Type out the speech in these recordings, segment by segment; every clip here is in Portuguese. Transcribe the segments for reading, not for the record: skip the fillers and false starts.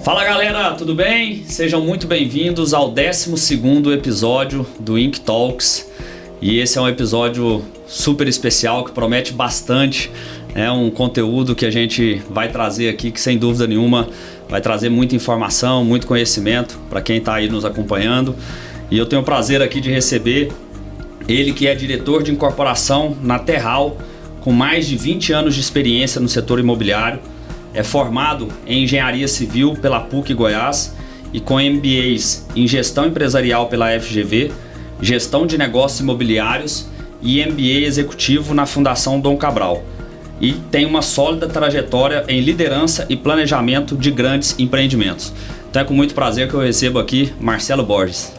Fala galera, tudo bem? Sejam muito bem-vindos ao 12º episódio do Ink Talks. E esse é um episódio super especial que promete bastante. É um conteúdo que a gente vai trazer aqui que sem dúvida nenhuma vai trazer muita informação, muito conhecimento para quem está aí nos acompanhando. E eu tenho o prazer aqui de receber ele, que é diretor de incorporação na Terral, com mais de 20 anos de experiência no setor imobiliário. É formado em Engenharia Civil pela PUC Goiás e com MBAs em Gestão Empresarial pela FGV, Gestão de Negócios Imobiliários e MBA Executivo na Fundação Dom Cabral. E tem uma sólida trajetória em liderança e planejamento de grandes empreendimentos. Então é com muito prazer que eu recebo aqui Marcelo Borges.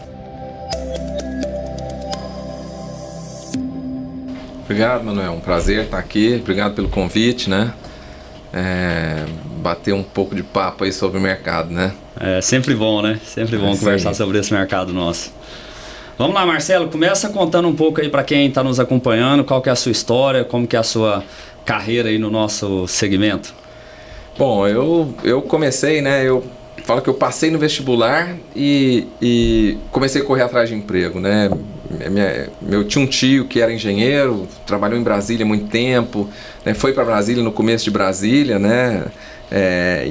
Obrigado, Manuel. Um prazer estar aqui. Obrigado pelo convite, né? Bater um pouco de papo aí sobre o mercado, né? É sempre bom, né? Sempre bom conversar sobre esse mercado nosso. Vamos lá, Marcelo. Começa contando um pouco aí para quem está nos acompanhando, qual que é a sua história, como que é a sua carreira aí no nosso segmento. Bom, eu comecei, né? Eu falo que eu passei no vestibular e comecei a correr atrás de emprego, né? Eu tinha um tio que era engenheiro, trabalhou em Brasília há muito tempo, né? Foi para Brasília no começo de Brasília, né?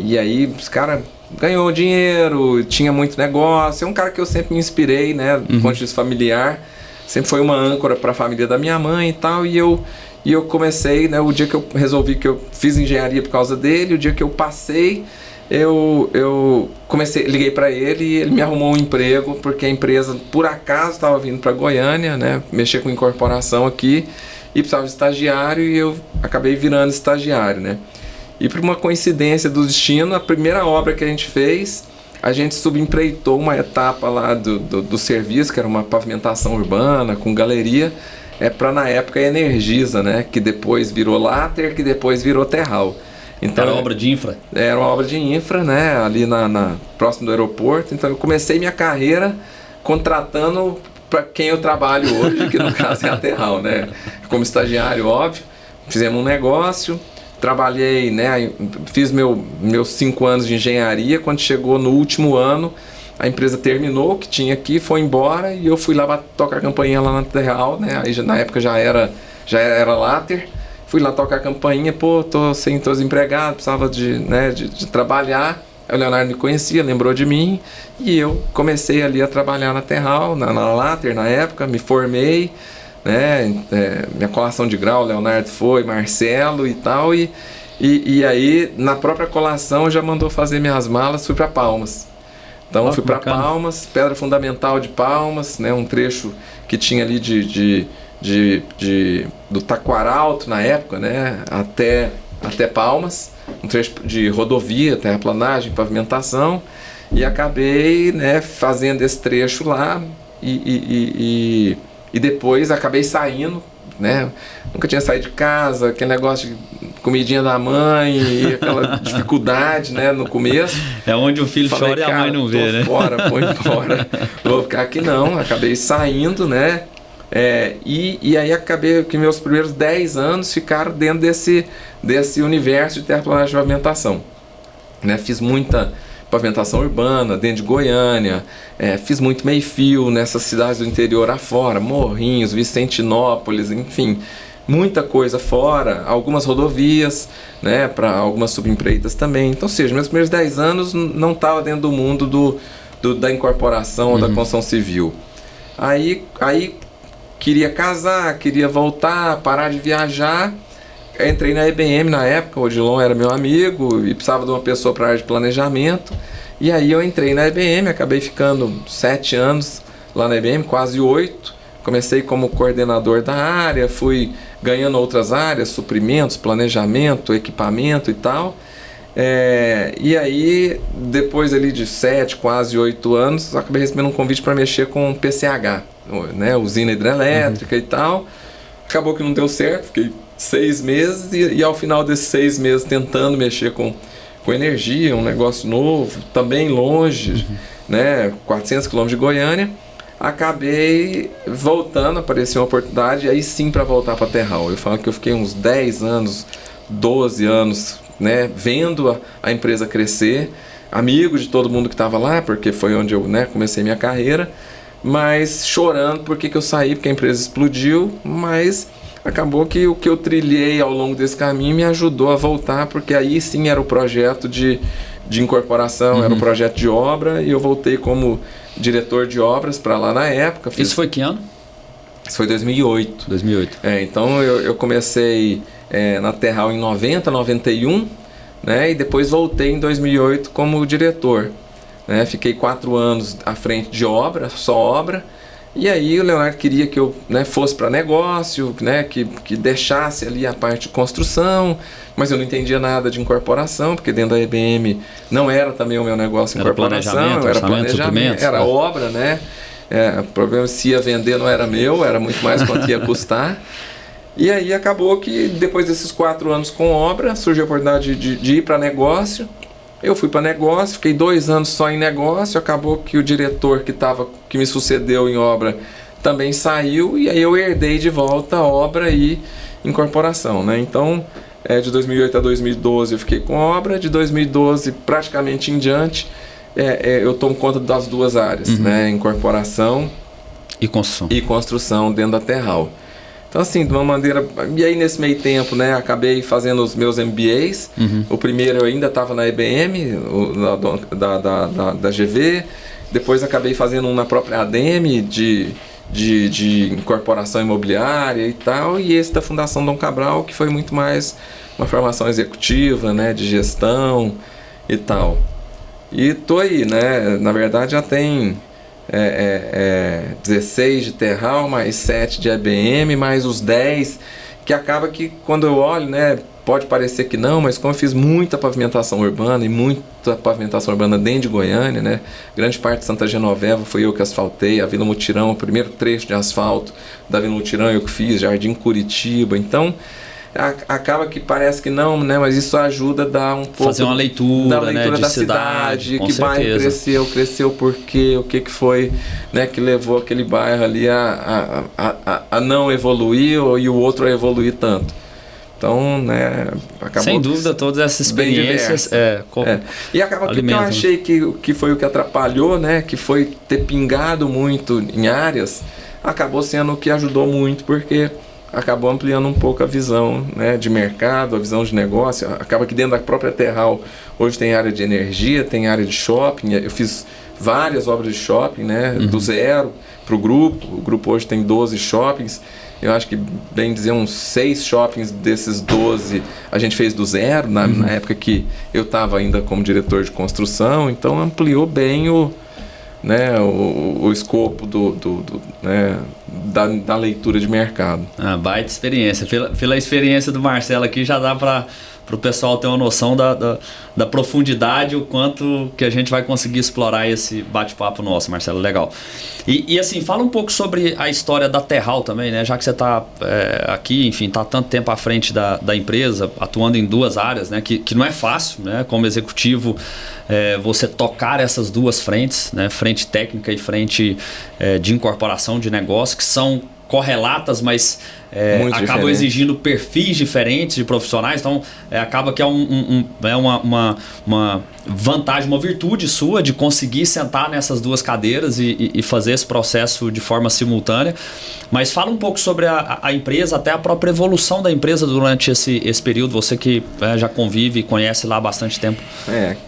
E aí os caras ganhou dinheiro, tinha muito negócio. É um cara que eu sempre me inspirei, né? Do ponto de vista familiar, sempre foi uma âncora para a família da minha mãe e tal. E eu comecei, né? O dia que eu resolvi que eu fiz engenharia por causa dele, o dia que eu passei, eu comecei, liguei para ele e ele me arrumou um emprego, porque a empresa por acaso estava vindo para Goiânia, né, mexer com incorporação aqui e precisava de estagiário e eu acabei virando estagiário, né. E por uma coincidência do destino, a primeira obra que a gente fez, a gente subempreitou uma etapa lá do serviço, que era uma pavimentação urbana com galeria, para na época a Energisa, né, que depois virou Later, que depois virou Terral. Então, era obra de infra? Era uma obra de infra, né? Ali próximo do aeroporto. Então eu comecei minha carreira contratando para quem eu trabalho hoje, que no caso é a Terral, né? Como estagiário, óbvio. Fizemos um negócio, trabalhei, né? Fiz meus 5 anos de engenharia. Quando chegou no último ano, a empresa terminou o que tinha aqui, foi embora e eu fui lá para tocar a campainha lá na Terral, né? Aí na época já era Later. Fui lá tocar a campainha, tô desempregado, precisava de trabalhar. Aí o Leonardo me conhecia, lembrou de mim e eu comecei ali a trabalhar na Terral, na Later na época, me formei, né? Minha colação de grau, o Leonardo foi, Marcelo e tal, e aí na própria colação já mandou fazer minhas malas, fui para Palmas. Então fui para Palmas, Pedra Fundamental de Palmas, né? Um trecho que tinha ali do Taquaralto na época, né, até Palmas, um trecho de rodovia, terraplanagem, pavimentação, e acabei, né, fazendo esse trecho lá e depois acabei saindo, né, nunca tinha saído de casa, aquele negócio de comidinha da mãe e aquela dificuldade, né, no começo. É onde o filho chora e a mãe não vê, né? Fora, vou embora, vou ficar aqui não, acabei saindo, né. E aí acabei que meus primeiros 10 anos ficaram dentro desse universo de terraplanagem de pavimentação, né? Fiz muita pavimentação urbana dentro de Goiânia, fiz muito meio-fio nessas cidades do interior afora, Morrinhos, Vicentinópolis, enfim, muita coisa fora, algumas rodovias, né, para algumas subempreitas também. Então, ou seja, meus primeiros 10 anos não estava dentro do mundo da incorporação ou da construção civil. Aí queria casar, queria voltar, parar de viajar. Entrei na IBM na época, o Odilon era meu amigo e precisava de uma pessoa para a área de planejamento. E aí eu entrei na IBM, acabei ficando 7 anos lá na IBM, quase 8. Comecei como coordenador da área, fui ganhando outras áreas, suprimentos, planejamento, equipamento e tal. E aí, depois ali de 7, quase 8 anos, acabei recebendo um convite para mexer com PCH, né, usina hidrelétrica e tal. Acabou que não deu certo, fiquei 6 meses e ao final desses 6 meses tentando mexer com energia, um negócio novo, também longe, né, 400 quilômetros de Goiânia. Acabei voltando, apareceu uma oportunidade, aí sim para voltar para a Terral. Eu falo que eu fiquei uns 10 anos, 12 anos, né, vendo a empresa crescer, amigo de todo mundo que estava lá, porque foi onde eu, né, comecei minha carreira, mas chorando porque que eu saí, porque a empresa explodiu, mas acabou que o que eu trilhei ao longo desse caminho me ajudou a voltar, porque aí sim era o projeto de incorporação, era o projeto de obra, e eu voltei como diretor de obras para lá na época. Isso foi que ano? Isso foi 2008. 2008. Então eu comecei na Terral em 90, 91, né, e depois voltei em 2008 como diretor. Né, fiquei 4 anos à frente de obra, só obra, e aí o Leonardo queria que eu, né, fosse para negócio, né, que deixasse ali a parte de construção, mas eu não entendia nada de incorporação, porque dentro da EBM não era também o meu negócio incorporação, era planejamento, era obra, né? O problema se ia vender não era meu, era muito mais quanto ia custar. E aí acabou que depois desses 4 anos com obra, surgiu a oportunidade de ir para negócio. Eu fui para negócio, fiquei 2 anos só em negócio, acabou que o diretor que me sucedeu em obra também saiu, e aí eu herdei de volta a obra e incorporação, né? Então, de 2008 a 2012 eu fiquei com obra, de 2012 praticamente em diante, eu tomo conta das 2 áreas, né? Incorporação e construção dentro da Terral. Então, assim, de uma maneira... E aí, nesse meio tempo, né, acabei fazendo os meus MBAs. O primeiro eu ainda estava na EBM, da GV. Depois acabei fazendo um na própria ADM, de incorporação imobiliária e tal. E esse da Fundação Dom Cabral, que foi muito mais uma formação executiva, né, de gestão e tal. E tô aí, né? Na verdade, já tem... 16 de Terral, mais 7 de EBM, mais os 10, que acaba que quando eu olho, né, pode parecer que não, mas como eu fiz muita pavimentação urbana e muita pavimentação urbana dentro de Goiânia, né, grande parte de Santa Genoveva foi eu que asfaltei, a Vila Mutirão, o primeiro trecho de asfalto da Vila Mutirão eu que fiz, Jardim Curitiba, então acaba que parece que não, né? Mas isso ajuda a dar um pouco... Fazer uma leitura, né, de da cidade, que bairro cresceu por quê, o que foi, né, que levou aquele bairro ali a não evoluir e o outro a evoluir tanto. Então, né, acabou... Sem dúvida, todas essas experiências... E acaba que o que eu achei que foi o que atrapalhou, né, que foi ter pingado muito em áreas, acabou sendo o que ajudou muito, porque... acabou ampliando um pouco a visão, né, de mercado, a visão de negócio. Acaba que dentro da própria Terral hoje tem área de energia, tem área de shopping. Eu fiz várias obras de shopping, né, do zero para o grupo. O grupo hoje tem 12 shoppings. Eu acho que, bem dizer, uns 6 shoppings desses 12 a gente fez do zero, na época que eu estava ainda como diretor de construção. Então ampliou bem o escopo né, da leitura de mercado. Baita experiência. Pela experiência do Marcelo aqui, já dá para o pessoal ter uma noção da profundidade, o quanto que a gente vai conseguir explorar esse bate-papo nosso, Marcelo. Legal. E assim, fala um pouco sobre a história da Terral também, né? Já que você está aqui, enfim, está há tanto tempo à frente da empresa, atuando em 2 áreas, né? Que não é fácil, né? Como executivo, você tocar essas 2 frentes, né? Frente técnica e frente de incorporação de negócio, que são correlatas, mas acabam exigindo perfis diferentes de profissionais. Então acaba que é uma vantagem, uma virtude sua de conseguir sentar nessas 2 cadeiras e fazer esse processo de forma simultânea. Mas fala um pouco sobre a empresa, até a própria evolução da empresa durante esse período, você que já convive e conhece lá há bastante tempo.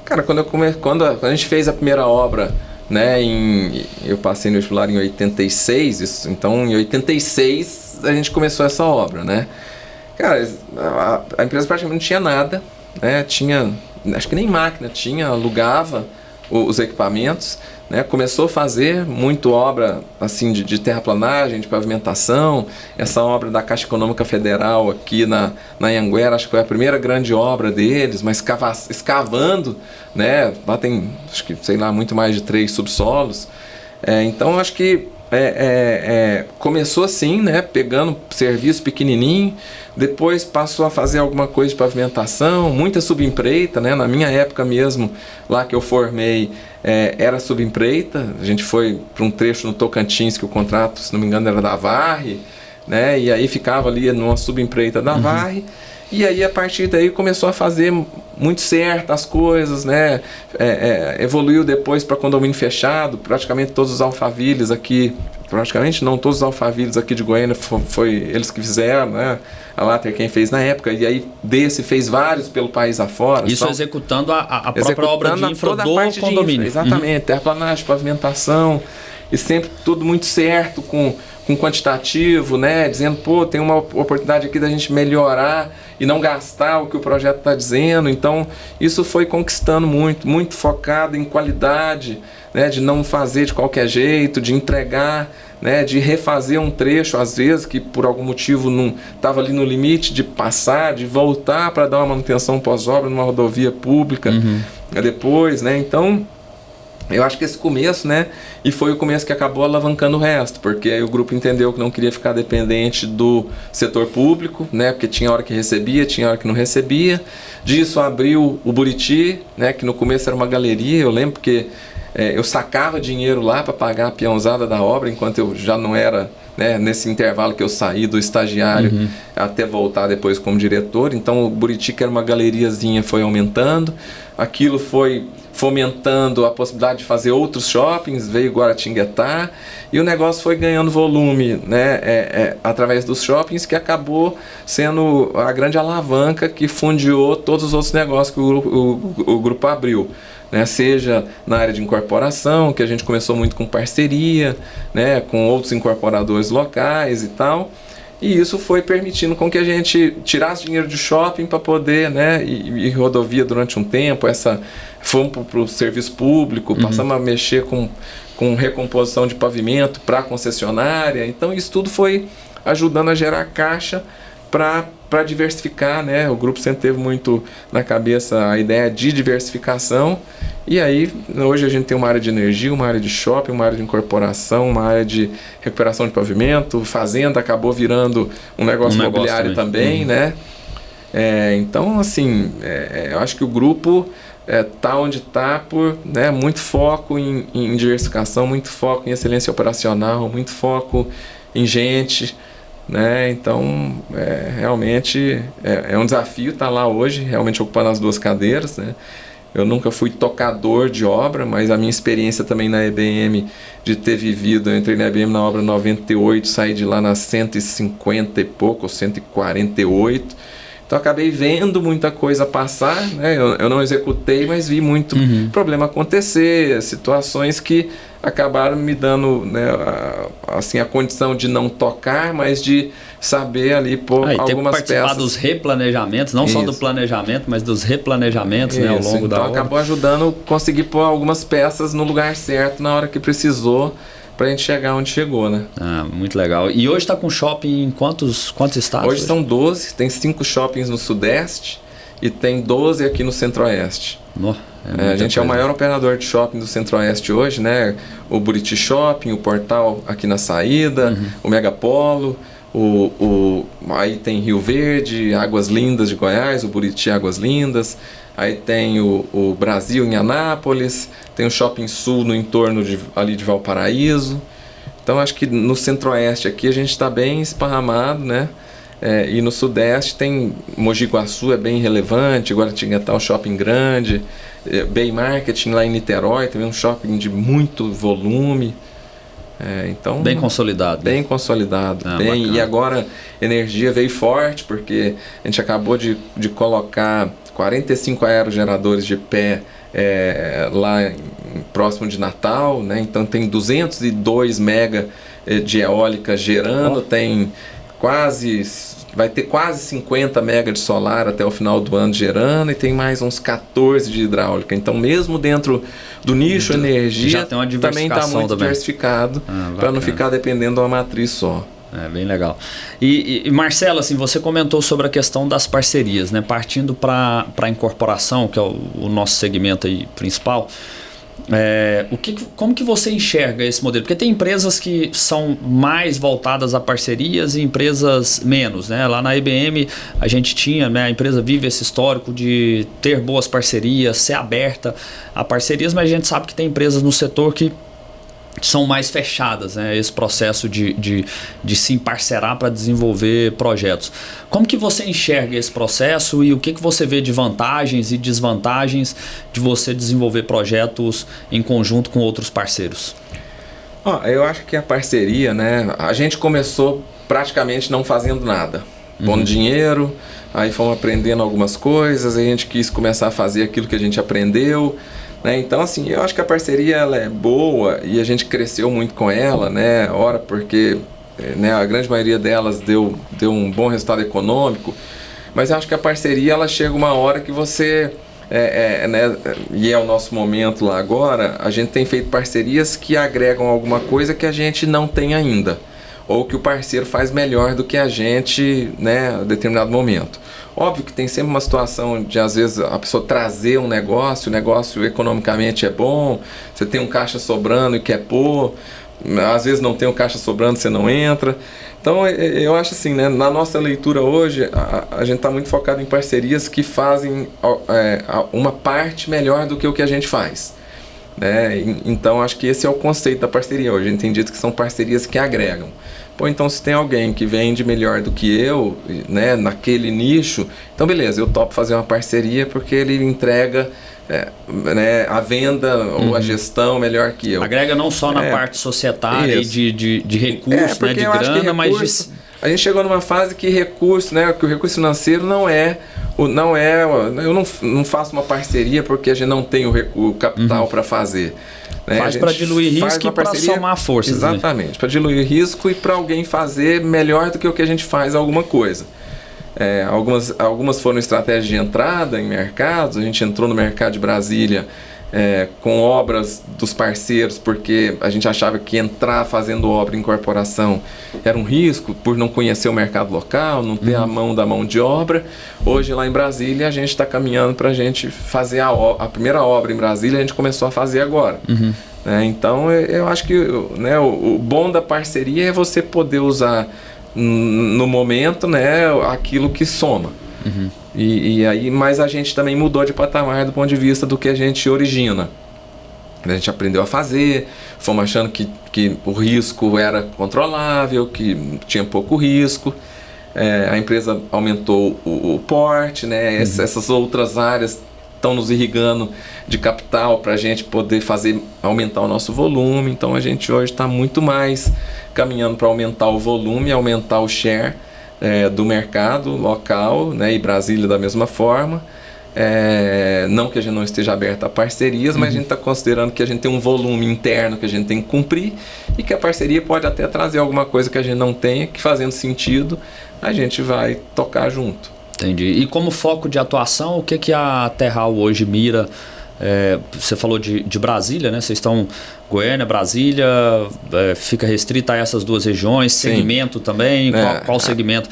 Cara, quando a gente fez a primeira obra, né, eu passei no vestibular em 86, então em 86 a gente começou essa obra, né? Cara, a empresa praticamente não tinha nada, né? Tinha, acho que nem máquina tinha, alugava os equipamentos, né? Começou a fazer muito obra assim de terraplanagem, de pavimentação. Essa obra da Caixa Econômica Federal aqui na Anhanguera, acho que foi a primeira grande obra deles, mas escavando, né? Lá tem, acho que, sei lá, muito mais de 3 subsolos. Então acho que começou assim, né? Pegando serviço pequenininho, depois passou a fazer alguma coisa de pavimentação, muita subempreita, né? Na minha época mesmo, lá que eu formei, era subempreita. A gente foi para um trecho no Tocantins que o contrato, se não me engano, era da Varre, né? E aí ficava ali numa subempreita da Varre. E aí, a partir daí, começou a fazer muito certo as coisas, né? Evoluiu depois para condomínio fechado, praticamente todos os Alphavilles aqui, praticamente não, todos os Alphavilles aqui de Goiânia foi eles que fizeram, né? A Latter quem fez na época, e aí fez vários pelo país afora. Isso executando a própria obra de infra do condomínio. Exatamente, terraplanagem, pavimentação, e sempre tudo muito certo, com quantitativo, né? Dizendo, pô, tem uma oportunidade aqui da gente melhorar e não gastar o que o projeto está dizendo. Então, isso foi conquistando muito focado em qualidade, né? De não fazer de qualquer jeito, de entregar, né? De refazer um trecho, às vezes, que por algum motivo não estava ali no limite de passar, de voltar para dar uma manutenção pós-obra numa rodovia pública depois, né? Então, eu acho que esse começo, né, e foi o começo que acabou alavancando o resto, porque aí o grupo entendeu que não queria ficar dependente do setor público, né, porque tinha hora que recebia, tinha hora que não recebia. Disso abriu o Buriti, né, que no começo era uma galeria, eu lembro que eu sacava dinheiro lá para pagar a peãozada da obra, enquanto eu já não era, né, nesse intervalo que eu saí do estagiário até voltar depois como diretor. Então o Buriti, que era uma galeriazinha, foi aumentando, aquilo foi fomentando a possibilidade de fazer outros shoppings, veio Guaratinguetá, e o negócio foi ganhando volume, né, através dos shoppings, que acabou sendo a grande alavanca que fundiou todos os outros negócios que o grupo abriu, né, seja na área de incorporação, que a gente começou muito com parceria, né, com outros incorporadores locais e tal. E isso foi permitindo com que a gente tirasse dinheiro de shopping para poder, né, ir rodovia durante um tempo. Fomos para o serviço público, passamos a mexer com recomposição de pavimento para a concessionária. Então isso tudo foi ajudando a gerar caixa para diversificar, né? O grupo sempre teve muito na cabeça a ideia de diversificação. E aí, hoje a gente tem uma área de energia, uma área de shopping, uma área de incorporação, uma área de recuperação de pavimento, fazenda acabou virando um negócio imobiliário também, né? Então, assim, eu acho que o grupo tá onde está por, né, muito foco em diversificação, muito foco em excelência operacional, muito foco em gente, né? Então, realmente é um desafio estar lá hoje, realmente ocupando as duas cadeiras, né? Eu nunca fui tocador de obra, mas a minha experiência também na EBM, de ter vivido, eu entrei na EBM na obra 98, saí de lá na 150 e pouco, 148, então acabei vendo muita coisa passar, né? Eu não executei, mas vi muito problema acontecer, situações que acabaram me dando, né, assim, a condição de não tocar, mas de saber ali pôr algumas peças. Participar dos replanejamentos, não só do planejamento, mas dos replanejamentos, né, ao longo da obra. Então acabou ajudando a conseguir pôr algumas peças no lugar certo na hora que precisou, para a gente chegar onde chegou, né? Muito legal. E hoje está com shopping em quantos estados? Hoje são 12, tem 5 shoppings no Sudeste e tem 12 aqui no Centro-Oeste. A gente é o maior operador de shopping do Centro-Oeste hoje, né? O Buriti Shopping, o Portal aqui na saída, o Megapolo, aí tem Rio Verde, Águas Lindas de Goiás, o Buriti Águas Lindas, aí tem o Brasil em Anápolis, tem o Shopping Sul no entorno ali de Valparaíso. Então acho que no Centro-Oeste aqui a gente está bem esparramado, né? E no Sudeste tem Mogi Guaçu, é bem relevante, Guaratinguetá, um shopping grande, Bay Marketing lá em Niterói, também um shopping de muito volume. Então, bem consolidado. Bem consolidado. E agora energia veio forte, porque a gente acabou de colocar 45 aerogeradores de pé lá próximo de Natal, né? Então tem 202 mega de eólica gerando, vai ter quase 50 mega de solar até o final do ano gerando, e tem mais uns 14 de hidráulica. Então mesmo dentro do nicho energia, também está muito diversificado, para não ficar dependendo de uma matriz só. Bem legal. E Marcelo, assim, você comentou sobre a questão das parcerias, né? Partindo para a incorporação, que é o nosso segmento aí principal, como que você enxerga esse modelo? Porque tem empresas que são mais voltadas a parcerias e empresas menos, né? Lá na IBM a gente tinha, né, a empresa vive esse histórico de ter boas parcerias, ser aberta a parcerias, mas a gente sabe que tem empresas no setor que são mais fechadas, né? Esse processo de se emparcerar para desenvolver projetos. Como que você enxerga esse processo e o que você vê de vantagens e desvantagens de você desenvolver projetos em conjunto com outros parceiros? Eu acho que a parceria, né? A gente começou praticamente não fazendo nada, pondo dinheiro, aí fomos aprendendo algumas coisas, a gente quis começar a fazer aquilo que a gente aprendeu, né? Então, assim, eu acho que a parceria ela é boa e a gente cresceu muito com ela, né? Ora, porque né, a grande maioria delas deu um bom resultado econômico, mas eu acho que a parceria ela chega uma hora que você... né, e é o nosso momento lá agora, a gente tem feito parcerias que agregam alguma coisa que a gente não tem ainda, ou que o parceiro faz melhor do que a gente, né, a determinado momento. Óbvio que tem sempre uma situação de às vezes a pessoa trazer um negócio, o negócio economicamente é bom, você tem um caixa sobrando e quer pôr, às vezes não tem um caixa sobrando, você não entra. Então eu acho assim, né, na nossa leitura hoje, a gente está muito focado em parcerias que fazem uma parte melhor do que o que a gente faz. Né? Então acho que esse é o conceito da parceria hoje. A gente tem dito que são parcerias que agregam. Pô, então se tem alguém que vende melhor do que eu, né, naquele nicho, então beleza, eu topo fazer uma parceria porque ele entrega né, a venda ou a gestão melhor que eu. Agrega não só na parte societária e de recursos, né, de grana, mas de... A gente chegou numa fase que recurso, né, que o recurso financeiro eu não faço uma parceria porque a gente não tem o capital para fazer. Né? Faz para diluir risco e para somar forças. Exatamente, para diluir risco e para alguém fazer melhor do que o que a gente faz alguma coisa. Algumas foram estratégias de entrada em mercados. A gente entrou no mercado de Brasília com obras dos parceiros, porque a gente achava que entrar fazendo obra em corporação era um risco, por não conhecer o mercado local, não ter a mão de obra. Hoje lá em Brasília a gente está caminhando para a gente fazer a primeira obra em Brasília, a gente começou a fazer agora. Então eu acho que, né, o bom da parceria é você poder usar no momento, né, aquilo que soma. E aí, mas a gente também mudou de patamar do ponto de vista do que a gente origina. A gente aprendeu a fazer, fomos achando que o risco era controlável, que tinha pouco risco. A empresa aumentou o porte, né? Essas outras áreas estão nos irrigando de capital para a gente poder aumentar o nosso volume. Então a gente hoje está muito mais caminhando para aumentar o volume, aumentar o share do mercado local, né, e Brasília da mesma forma. Não que a gente não esteja aberto a parcerias, mas a gente está considerando que a gente tem um volume interno que a gente tem que cumprir e que a parceria pode até trazer alguma coisa que a gente não tenha, que fazendo sentido a gente vai tocar junto. Entendi. E como foco de atuação, o que a Terral hoje mira? Você falou de Brasília, né? Vocês estão Goiânia, Brasília, fica restrita a essas duas regiões. Sim. Segmento também, qual segmento?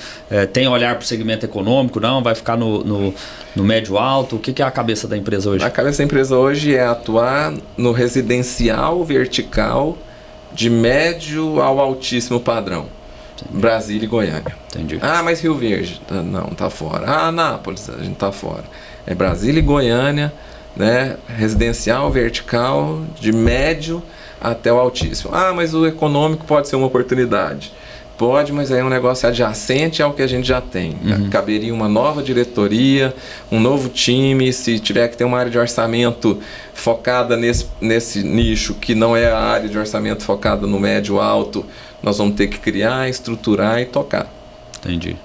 Tem olhar para o segmento econômico? Não? Vai ficar no médio alto? O que é a cabeça da empresa hoje? A cabeça da empresa hoje é atuar no residencial vertical de médio ao altíssimo padrão. Entendi. Brasília e Goiânia. Entendi. Mas Rio Verde? Não, tá fora. Anápolis, a gente tá fora. É Brasília e Goiânia, né? Residencial vertical de médio até o altíssimo. Mas o econômico pode ser uma oportunidade. Pode, mas aí é um negócio adjacente ao que a gente já tem. Caberia uma nova diretoria, um novo time. Se tiver que ter uma área de orçamento focada nesse nicho, que não é a área de orçamento focada no médio alto, nós vamos ter que criar, estruturar e tocar. Entendi.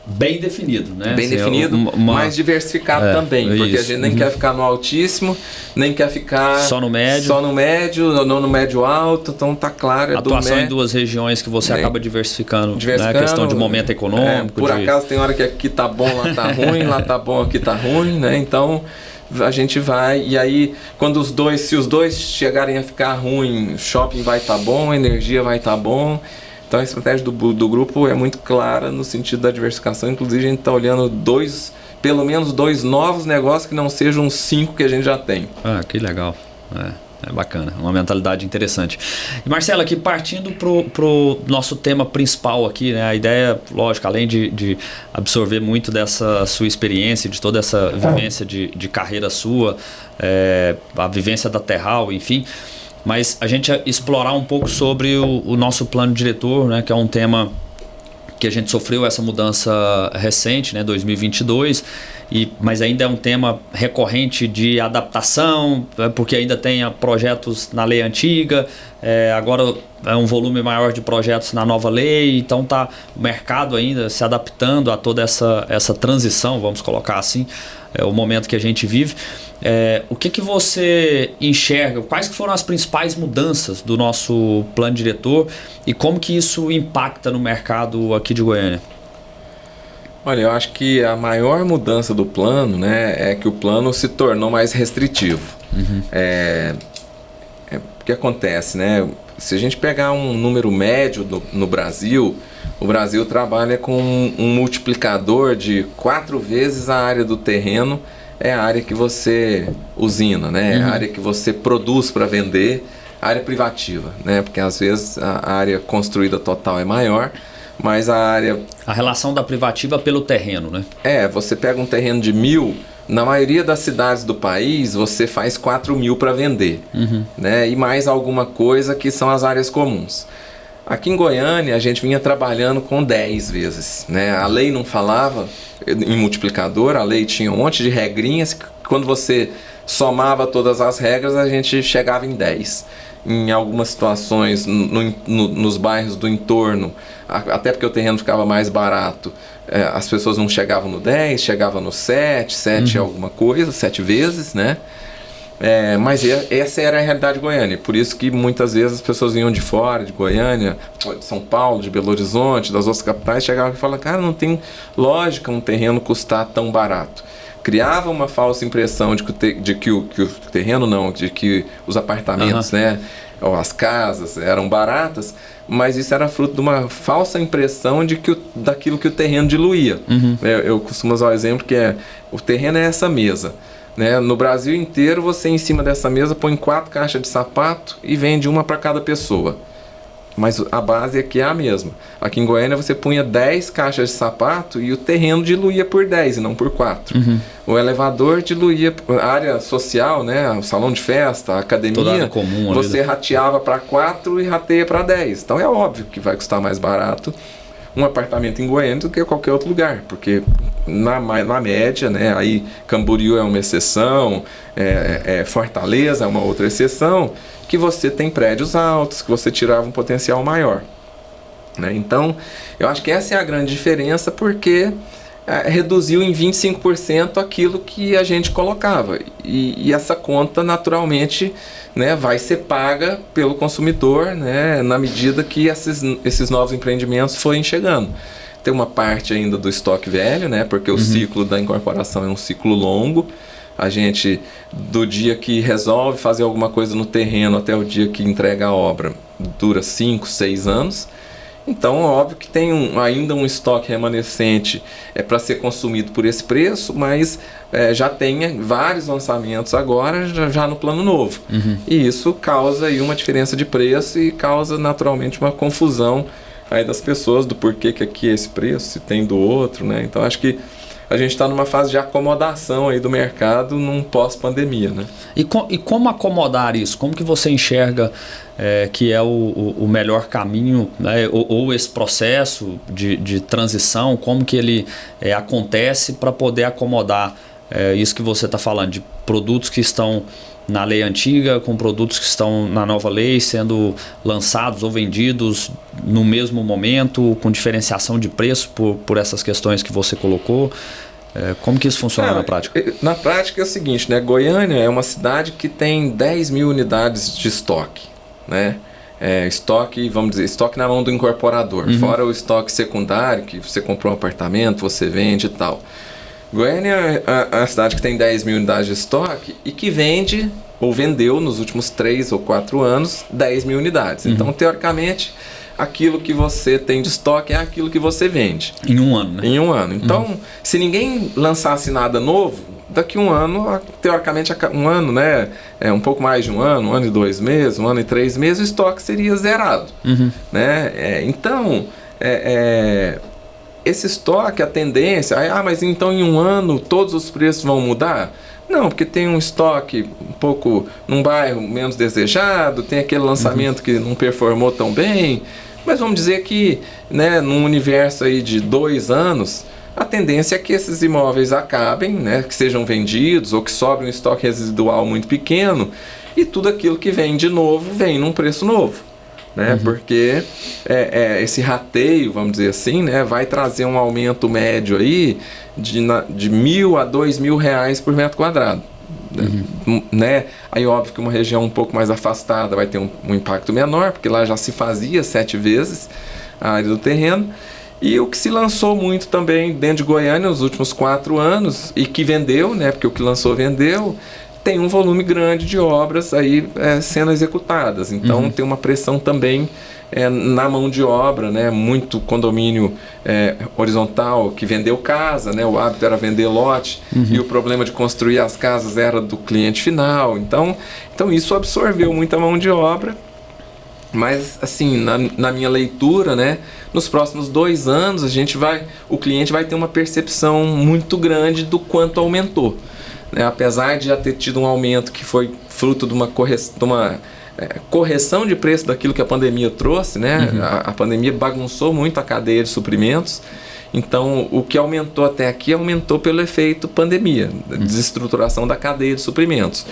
Bem definido, né? Bem definido, mais diversificado também, porque a gente nem quer ficar no altíssimo, nem quer ficar só no médio, não no médio alto, então tá claro. Atuação em duas regiões que você acaba diversificando, né? Questão de momento econômico. Por acaso tem hora que aqui tá bom, lá tá ruim, lá tá bom, aqui tá ruim, né? Então a gente vai, e aí se os dois chegarem a ficar ruim, shopping vai estar bom, energia vai estar bom. Então a estratégia do grupo é muito clara no sentido da diversificação. Inclusive a gente está olhando pelo menos dois novos negócios que não sejam 5 que a gente já tem. Que legal. É bacana, uma mentalidade interessante. E Marcelo, aqui partindo pro nosso tema principal aqui, né? A ideia, lógico, além de absorver muito dessa sua experiência, de toda essa vivência de carreira sua, a vivência da Terral, enfim, mas a gente explorar um pouco sobre o nosso plano diretor, né, que é um tema que a gente sofreu essa mudança recente, né, 2022, mas ainda é um tema recorrente de adaptação, porque ainda tem projetos na lei antiga, agora é um volume maior de projetos na nova lei, então está o mercado ainda se adaptando a toda essa transição, vamos colocar assim, o momento que a gente vive. O que você enxerga, quais que foram as principais mudanças do nosso plano diretor e como que isso impacta no mercado aqui de Goiânia? Olha, eu acho que a maior mudança do plano, né, é que o plano se tornou mais restritivo. O que acontece, né? Se a gente pegar um número médio no Brasil, o Brasil trabalha com um multiplicador de 4 vezes a área do terreno, é a área que você usina, né? A área que você produz para vender, a área privativa, né? Porque às vezes a área construída total é maior, mas a área... A relação da privativa pelo terreno, né? Você pega um terreno de 1.000, na maioria das cidades do país você faz 4.000 para vender, né? E mais alguma coisa que são as áreas comuns. Aqui em Goiânia a gente vinha trabalhando com 10 vezes, né? A lei não falava em multiplicador, a lei tinha um monte de regrinhas, que quando você somava todas as regras a gente chegava em 10. Em algumas situações, nos bairros do entorno, até porque o terreno ficava mais barato, as pessoas não chegavam no 10, chegavam no 7 alguma coisa, 7 vezes, né? Mas essa era a realidade de Goiânia, por isso que muitas vezes as pessoas vinham de fora, de Goiânia, de São Paulo, de Belo Horizonte, das outras capitais, chegavam e falavam, cara, não tem lógica um terreno custar tão barato. Criava uma falsa impressão de que o terreno não, de que os apartamentos, né, ou as casas eram baratas, mas isso era fruto de uma falsa impressão daquilo que o terreno diluía. Eu costumo usar o exemplo que o terreno é essa mesa, né? No Brasil inteiro você em cima dessa mesa põe 4 caixas de sapato e vende uma para cada pessoa. Mas a base aqui é a mesma. Aqui em Goiânia você punha 10 caixas de sapato e o terreno diluía por 10 e não por 4. O elevador diluía, a área social, né, o salão de festa, a academia, comum, você rateava para 4 e rateia para 10. Então é óbvio que vai custar mais barato um apartamento em Goiânia do que qualquer outro lugar, porque na média, né, aí Camboriú é uma exceção, Fortaleza é uma outra exceção, que você tem prédios altos, que você tirava um potencial maior, né? Então, eu acho que essa é a grande diferença, porque reduziu em 25% aquilo que a gente colocava, e essa conta naturalmente, né, vai ser paga pelo consumidor, né, na medida que esses novos empreendimentos forem chegando. Tem uma parte ainda do estoque velho, né, porque o ciclo da incorporação é um ciclo longo. A gente, do dia que resolve fazer alguma coisa no terreno até o dia que entrega a obra, dura 5, 6 anos. Então, óbvio que tem ainda um estoque remanescente para ser consumido por esse preço, mas já tem vários lançamentos agora, já no plano novo. E isso causa aí uma diferença de preço e causa naturalmente uma confusão aí das pessoas do porquê que aqui é esse preço, se tem do outro, né? Então, acho que a gente está numa fase de acomodação aí do mercado num pós-pandemia, né? E como acomodar isso? Como que você enxerga que é o melhor caminho, né? ou esse processo de transição, como que ele acontece para poder acomodar isso que você está falando, de produtos que estão na lei antiga com produtos que estão na nova lei sendo lançados ou vendidos no mesmo momento, com diferenciação de preço por essas questões que você colocou. Como que isso funciona na prática? Na prática é o seguinte, né? Goiânia é uma cidade que tem 10.000 unidades de estoque, né? Estoque, vamos dizer, estoque na mão do incorporador, fora o estoque secundário, que você comprou um apartamento, você vende e tal. Goiânia é a cidade que tem 10.000 unidades de estoque e que vende, ou vendeu nos últimos 3 ou 4 anos, 10.000 unidades. Então, teoricamente, aquilo que você tem de estoque é aquilo que você vende. Em um ano, né? Em um ano. Então, se ninguém lançasse nada novo, daqui um ano, teoricamente, um ano, né? Um pouco mais de um ano e 2 meses, 1 ano e 3 meses, o estoque seria zerado. Né? Então, esse estoque, a tendência, mas então em um ano todos os preços vão mudar? Não, porque tem um estoque um pouco num bairro menos desejado, tem aquele lançamento que não performou tão bem, mas vamos dizer que, né, num universo aí de 2 anos, a tendência é que esses imóveis acabem, né, que sejam vendidos ou que sobre um estoque residual muito pequeno e tudo aquilo que vem de novo vem num preço novo. Né? Porque esse rateio, vamos dizer assim, né, vai trazer um aumento médio aí de R$1.000 a R$2.000 por metro quadrado. Né? Aí óbvio que uma região um pouco mais afastada vai ter um impacto menor, porque lá já se fazia 7 vezes a área do terreno. E o que se lançou muito também dentro de Goiânia nos últimos 4 anos, e que vendeu, né, porque o que lançou vendeu, tem um volume grande de obras aí sendo executadas. Então tem uma pressão também na mão de obra, né? Muito condomínio horizontal que vendeu casa, né? O hábito era vender lote e o problema de construir as casas era do cliente final. Então isso absorveu muita mão de obra. Mas assim, na minha leitura, né, nos próximos 2 anos o cliente vai ter uma percepção muito grande do quanto aumentou. Apesar de já ter tido um aumento que foi fruto de uma correção de preço daquilo que a pandemia trouxe, né? A pandemia bagunçou muito a cadeia de suprimentos. Então, o que aumentou até aqui aumentou pelo efeito pandemia, desestruturação da cadeia de suprimentos.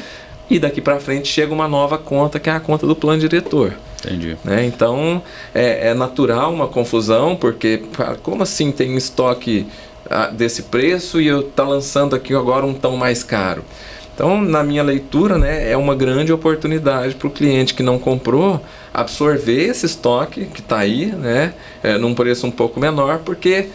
E daqui para frente chega uma nova conta, que é a conta do plano diretor. Entendi. Né? Então, é natural uma confusão, porque como assim tem estoque desse preço e eu tá lançando aqui agora um tão mais caro? Então, na minha leitura, né, é uma grande oportunidade para o cliente que não comprou absorver esse estoque que está aí, né, num preço um pouco menor, porque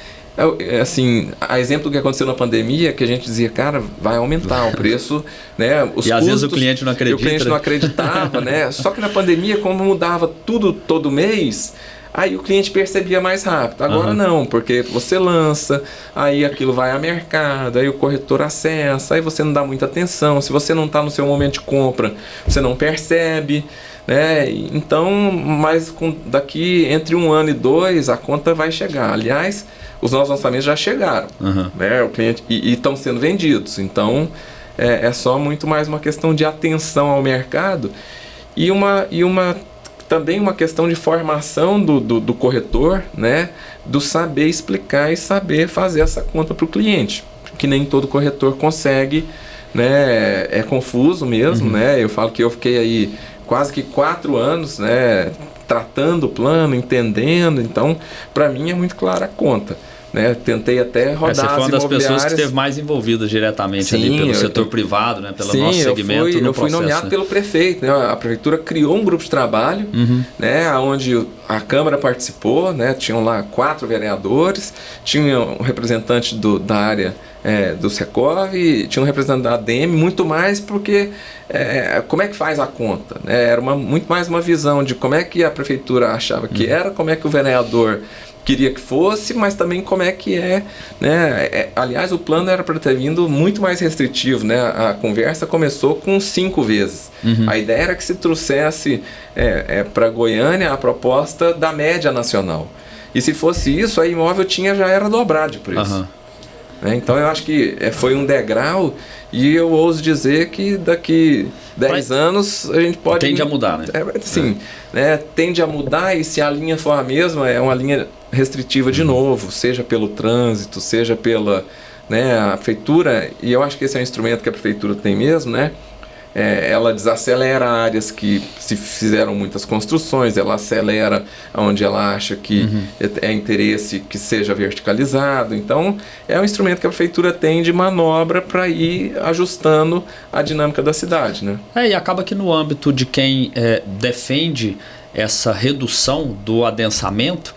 assim, a exemplo do que aconteceu na pandemia, que a gente dizia, cara, vai aumentar o preço, né, os custos, às vezes o cliente não acredita. E o cliente não acreditava, né? Só que na pandemia, como mudava tudo todo mês, aí o cliente percebia mais rápido. Agora não, porque você lança, aí aquilo vai a mercado, aí o corretor acessa, aí você não dá muita atenção. Se você não está no seu momento de compra, você não percebe, né? Então, mas daqui entre 1 ano e 2, a conta vai chegar. Aliás, os nossos lançamentos já chegaram, né? O cliente, e estão sendo vendidos. Então, é só muito mais uma questão de atenção ao mercado e também uma questão de formação do corretor, né? Do saber explicar e saber fazer essa conta para o cliente, que nem todo corretor consegue, né? É confuso mesmo, né? Eu falo que eu fiquei aí quase que 4 anos, né? Tratando o plano, entendendo. Então, para mim é muito clara a conta. Né? Tentei até rodar as imobiliárias. Você foi uma das pessoas que esteve mais envolvidas diretamente ali pelo setor privado, né? Pelo nosso segmento. Eu fui nomeado pelo prefeito, né? A prefeitura criou um grupo de trabalho, né? Onde a Câmara participou, né? Tinham lá 4 vereadores, tinha um representante da área do Secov, tinha um representante da ADM, muito mais porque como é que faz a conta? Né? Era muito mais uma visão de como é que a prefeitura achava que era, como é que o vereador queria que fosse, mas também como é que né? Aliás, o plano era para ter vindo muito mais restritivo, né? A conversa começou com 5 vezes. A ideia era que se trouxesse para Goiânia a proposta da média nacional. E se fosse isso, a imóvel já era dobrado de preço. Então eu acho que foi um degrau, e eu ouso dizer que daqui 10 anos a gente pode... Tende a mudar, né? Sim, né? Tende a mudar, e se a linha for a mesma, é uma linha restritiva de novo, seja pelo trânsito, seja pela, né, a prefeitura, e eu acho que esse é um instrumento que a prefeitura tem mesmo, né? Ela desacelera áreas que se fizeram muitas construções, ela acelera onde ela acha que é interesse que seja verticalizado. Então, é um instrumento que a prefeitura tem de manobra para ir ajustando a dinâmica da cidade, né? E acaba que no âmbito de quem defende essa redução do adensamento,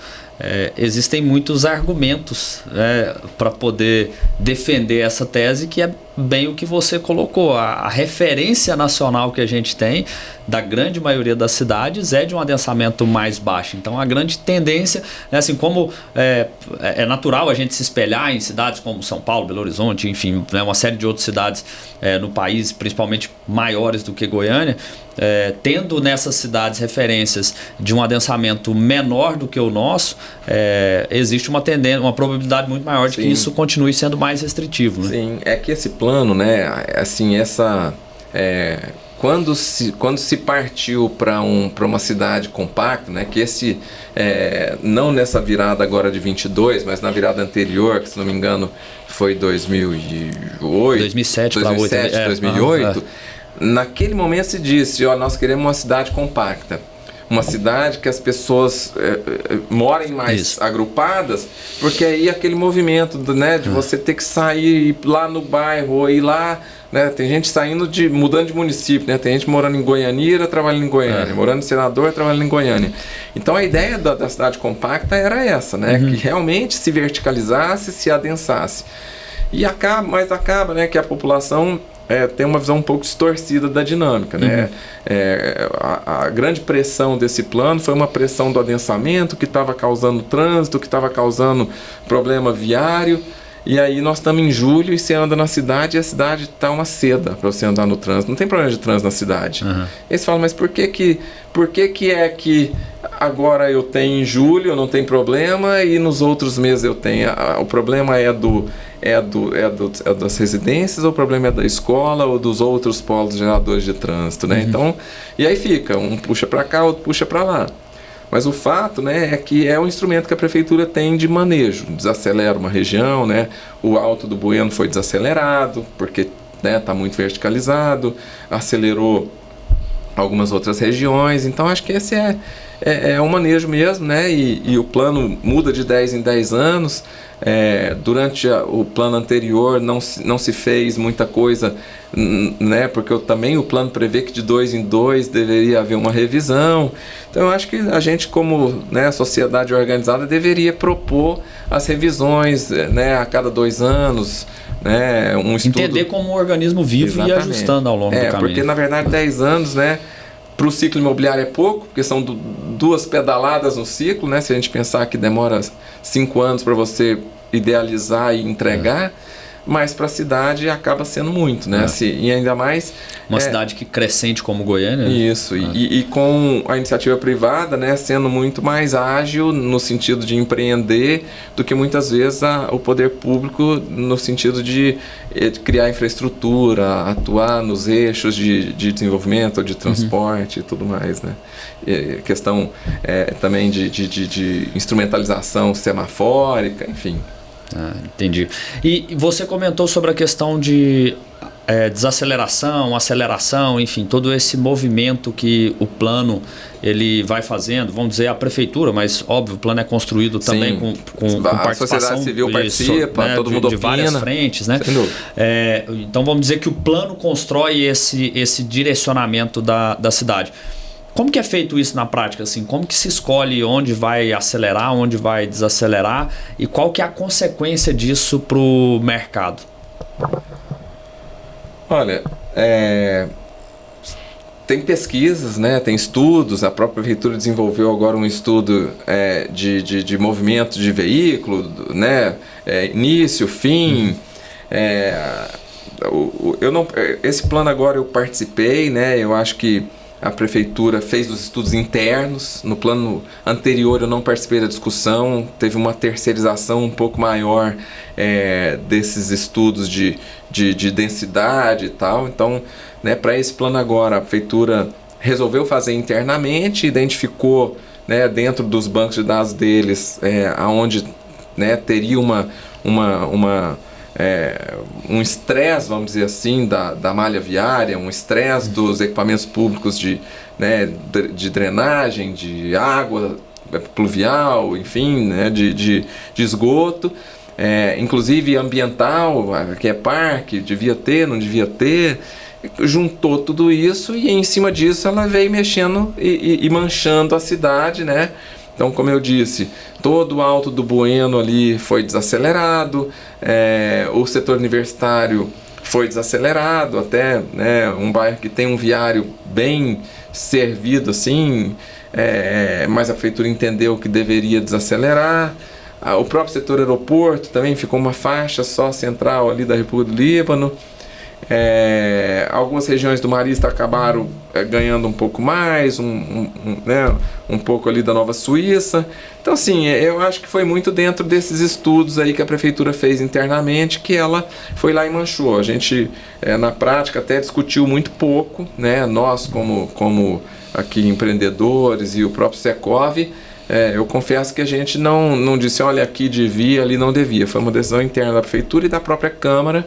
existem muitos argumentos, né, para poder defender essa tese, que é bem o que você colocou. A referência nacional que a gente tem da grande maioria das cidades é de um adensamento mais baixo. Então a grande tendência, né, assim como é natural a gente se espelhar em cidades como São Paulo, Belo Horizonte, enfim, né, uma série de outras cidades no país, principalmente maiores do que Goiânia, tendo nessas cidades referências de um adensamento menor do que o nosso, existe uma tendência, uma probabilidade muito maior de que isso continue sendo mais restritivo, né? Sim, é que esse plano, né, assim, quando se partiu para uma cidade compacta, né, que não nessa virada agora de 22, mas na virada anterior, que se não me engano foi 2008, 2007 para 2008, naquele momento se disse, nós queremos uma cidade compacta. Uma cidade que as pessoas morem mais agrupadas, porque aí aquele movimento, né, de você ter que sair, ir lá no bairro, ou ir lá, né, tem gente mudando de município, né, tem gente morando em Goianira, trabalhando em Goiânia, morando em Senador, trabalhando em Goiânia. Então a ideia da cidade compacta era essa, né, que realmente se verticalizasse, se adensasse. Mas acaba, né, que a população tem uma visão um pouco distorcida da dinâmica, né? A grande pressão desse plano foi uma pressão do adensamento que estava causando trânsito, que estava causando problema viário. E aí nós estamos em julho e você anda na cidade e a cidade está uma seda para você andar no trânsito. Não tem problema de trânsito na cidade. Eles falam, mas por que é que agora eu tenho em julho, eu não tenho problema, e nos outros meses eu tenho? O problema é das residências, ou o problema é da escola ou dos outros polos geradores de trânsito, né? Então, e aí fica, um puxa para cá, outro puxa para lá. Mas o fato, né, é que é um instrumento que a prefeitura tem de manejo, desacelera uma região, né? O Alto do Bueno foi desacelerado, porque está muito verticalizado, acelerou algumas outras regiões, então acho que esse é um manejo mesmo, né? E o plano muda de 10 em 10 anos. Durante o plano anterior não se fez muita coisa, né? Porque também o plano prevê que de 2 em 2 deveria haver uma revisão. Então eu acho que a gente, como, né, sociedade organizada, deveria propor as revisões, né, a cada 2 anos, né, um estudo. Entender como um organismo vivo e ajustando ao longo do caminho. Porque na verdade 10 anos, né, para o ciclo imobiliário é pouco, porque são 2 pedaladas no ciclo, né? Se a gente pensar que demora 5 anos para você idealizar e entregar, mas para a cidade acaba sendo muito, né? E ainda mais... Uma cidade que crescente como Goiânia. Isso, e com a iniciativa privada, né, sendo muito mais ágil no sentido de empreender do que muitas vezes o poder público no sentido de criar infraestrutura, atuar nos eixos de desenvolvimento, de transporte e tudo mais, né? Questão também de instrumentalização semafórica, enfim. Entendi. E você comentou sobre a questão de desaceleração, aceleração, enfim, todo esse movimento que o plano ele vai fazendo, vamos dizer a prefeitura, mas óbvio, o plano é construído também com participação. A sociedade civil participa, né, todo mundo de várias frentes, né? Então vamos dizer que o plano constrói esse direcionamento da cidade. Como que é feito isso na prática? Assim, como que se escolhe onde vai acelerar, onde vai desacelerar e qual que é a consequência disso para o mercado? Olha, tem pesquisas, né, tem estudos, a própria prefeitura desenvolveu agora um estudo de movimento de veículo, né, início, fim. Esse plano agora eu participei, né, eu acho que a prefeitura fez os estudos internos. No plano anterior eu não participei da discussão, teve uma terceirização um pouco maior desses estudos de densidade e tal. Então, né, para esse plano agora a prefeitura resolveu fazer internamente, identificou, né, dentro dos bancos de dados deles aonde, né, teria um estresse, vamos dizer assim, da malha viária, um estresse dos equipamentos públicos de drenagem, de água pluvial, enfim, né, de esgoto, inclusive ambiental, que é parque, devia ter, não devia ter. Juntou tudo isso e em cima disso ela veio mexendo e manchando a cidade, né? Então, como eu disse, todo o Alto do Bueno ali foi desacelerado, o setor universitário foi desacelerado, até, né, um bairro que tem um viário bem servido, assim, mas a prefeitura entendeu que deveria desacelerar. O próprio setor aeroporto também ficou uma faixa só central ali da República do Líbano. algumas regiões do Marista acabaram ganhando um pouco mais, um pouco ali da Nova Suíça. Então, assim, eu acho que foi muito dentro desses estudos aí que a prefeitura fez internamente que ela foi lá e manchou. A gente, na prática, até discutiu muito pouco, né? Nós, como aqui empreendedores e o próprio Secov, eu confesso que a gente não disse, olha, aqui devia, ali não devia. Foi uma decisão interna da prefeitura e da própria Câmara,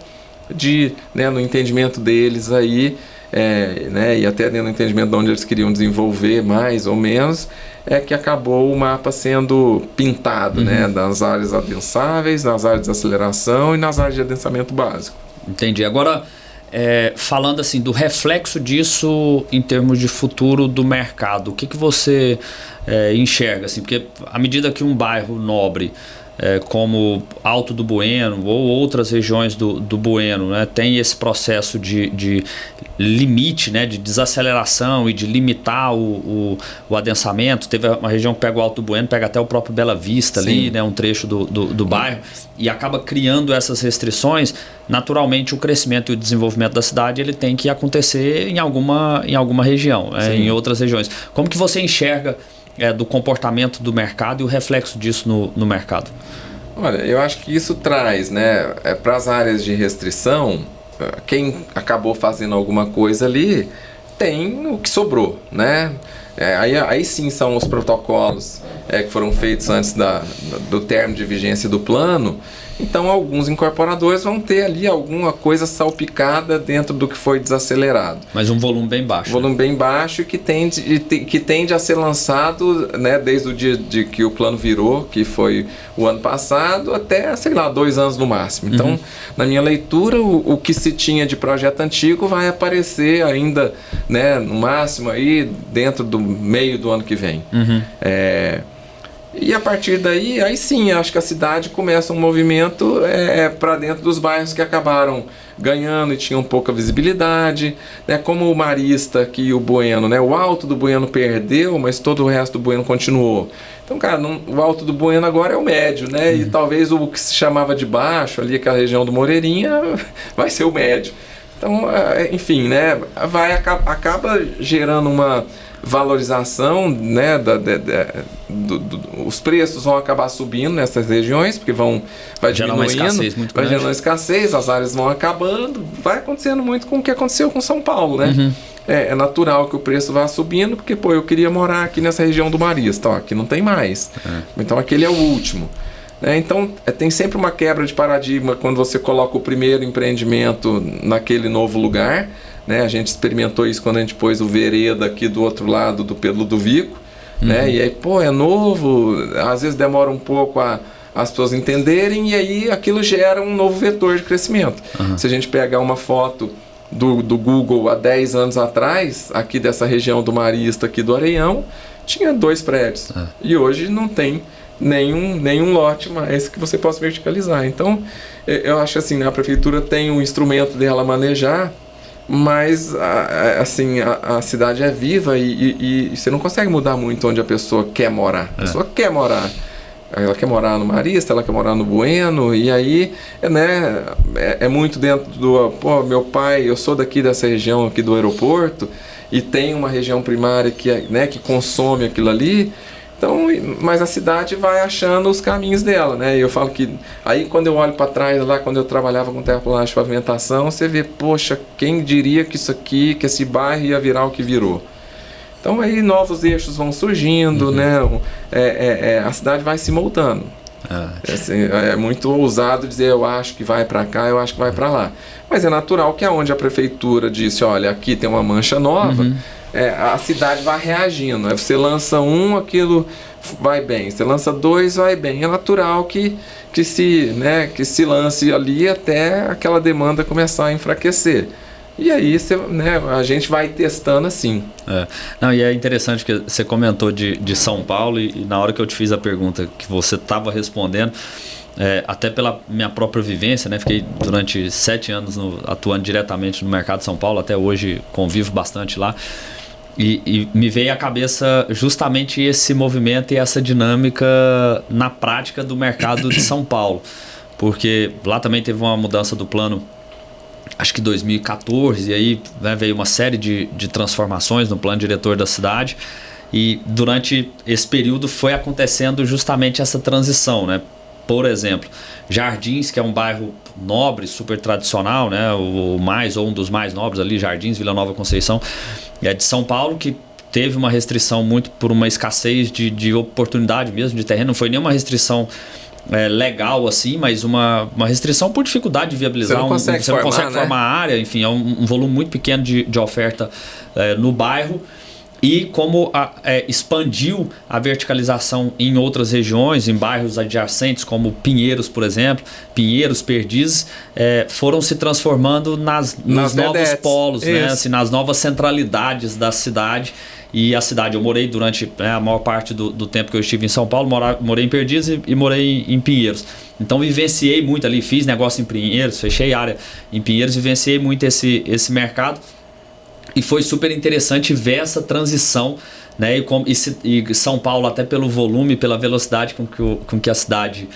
no entendimento deles aí, e até no entendimento de onde eles queriam desenvolver mais ou menos, que acabou o mapa sendo pintado, nas áreas adensáveis, nas áreas de aceleração e nas áreas de adensamento básico. Entendi. Agora, falando assim do reflexo disso em termos de futuro do mercado, o que você enxerga? Assim, porque à medida que um bairro nobre como Alto do Bueno ou outras regiões do Bueno, né, tem esse processo de limite, né, de desaceleração e de limitar o adensamento. Teve uma região que pega o Alto do Bueno, pega até o próprio Bela Vista. Sim. Ali, né, um trecho do bairro, e acaba criando essas restrições. Naturalmente o crescimento e o desenvolvimento da cidade ele tem que acontecer em alguma região, em outras regiões. Como que você enxerga do comportamento do mercado e o reflexo disso no mercado? Olha, eu acho que isso traz, para as áreas de restrição, quem acabou fazendo alguma coisa ali tem o que sobrou, né? Aí sim são os protocolos que foram feitos antes do término de vigência do plano. Então alguns incorporadores vão ter ali alguma coisa salpicada dentro do que foi desacelerado. Mas um volume bem baixo. Volume bem baixo e que tende a ser lançado, desde o dia de que o plano virou, que foi o ano passado, até, 2 anos no máximo. Então, na minha leitura, o que se tinha de projeto antigo vai aparecer ainda, no máximo aí dentro do meio do ano que vem. E a partir daí, aí sim, acho que a cidade começa um movimento para dentro dos bairros que acabaram ganhando e tinham pouca visibilidade, como o Marista aqui e o Bueno, o Alto do Bueno perdeu, mas todo o resto do Bueno continuou. Então, cara, o Alto do Bueno agora é o médio, e talvez o que se chamava de baixo, ali aquela região do Moreirinha, vai ser o médio. Então, enfim, acaba gerando uma valorização, os preços vão acabar subindo nessas regiões, porque vai diminuindo, vai gerando escassez, as áreas vão acabando, vai acontecendo muito com o que aconteceu com São Paulo, É natural que o preço vá subindo, porque, eu queria morar aqui nessa região do Marista, aqui não tem mais, então aquele é o último. Então, tem sempre uma quebra de paradigma quando você coloca o primeiro empreendimento naquele novo lugar, A gente experimentou isso quando a gente pôs o Vereda aqui do outro lado do Peludo Vico, E aí, é novo, às vezes demora um pouco as pessoas entenderem, e aí aquilo gera um novo vetor de crescimento. Se a gente pegar uma foto do Google há 10 anos atrás, aqui dessa região do Marista, aqui do Areião, tinha 2 prédios. E hoje não tem nenhum lote mais que você possa verticalizar. Então, eu acho assim, a prefeitura tem um instrumento dela manejar, mas a cidade é viva e você não consegue mudar muito onde a pessoa quer morar. A pessoa quer morar. Ela quer morar no Marista, ela quer morar no Bueno, e aí, é muito dentro do... meu pai, eu sou daqui dessa região aqui do aeroporto, e tem uma região primária que consome aquilo ali. Então, mas a cidade vai achando os caminhos dela, E eu falo que, aí quando eu olho para trás, lá quando eu trabalhava com terraplanagem de pavimentação, você vê, poxa, quem diria que que esse bairro ia virar o que virou? Então aí novos eixos vão surgindo, a cidade vai se moldando. É muito ousado dizer, eu acho que vai para cá, eu acho que vai para lá. Mas é natural que aonde a prefeitura disse, olha, aqui tem uma mancha nova, a cidade vai reagindo. Aí você lança aquilo vai bem. Você lança 2, vai bem. É natural que se lance ali até aquela demanda começar a enfraquecer. E aí a gente vai testando assim. Não, e é interessante que você comentou de São Paulo, e na hora que eu te fiz a pergunta que você estava respondendo, até pela minha própria vivência, fiquei durante 7 anos atuando diretamente no mercado de São Paulo, até hoje convivo bastante lá. E me veio à cabeça justamente esse movimento e essa dinâmica na prática do mercado de São Paulo, porque lá também teve uma mudança do plano acho que 2014, e aí, né, veio uma série de transformações no plano diretor da cidade, e durante esse período foi acontecendo justamente essa transição, né? Por exemplo, Jardins, que é um bairro nobre, super tradicional, né? ou um dos mais nobres ali, Jardins, Vila Nova Conceição, é de São Paulo, que teve uma restrição muito por uma escassez de oportunidade mesmo, de terreno. Não foi nenhuma restrição legal assim, mas uma restrição por dificuldade de viabilizar. Você não consegue formar a área, enfim, é um volume muito pequeno de oferta no bairro. E como expandiu a verticalização em outras regiões, em bairros adjacentes, como Pinheiros, por exemplo, Pinheiros, Perdizes, foram se transformando nos novos polos, né? Assim, nas novas centralidades da cidade. E a cidade, eu morei durante a maior parte do tempo que eu estive em São Paulo, morei em Perdizes e morei em Pinheiros. Então vivenciei muito ali, fiz negócio em Pinheiros, fechei área em Pinheiros, vivenciei muito esse mercado. E foi super interessante ver essa transição, né? E São Paulo, até pelo volume, pela velocidade com que a cidade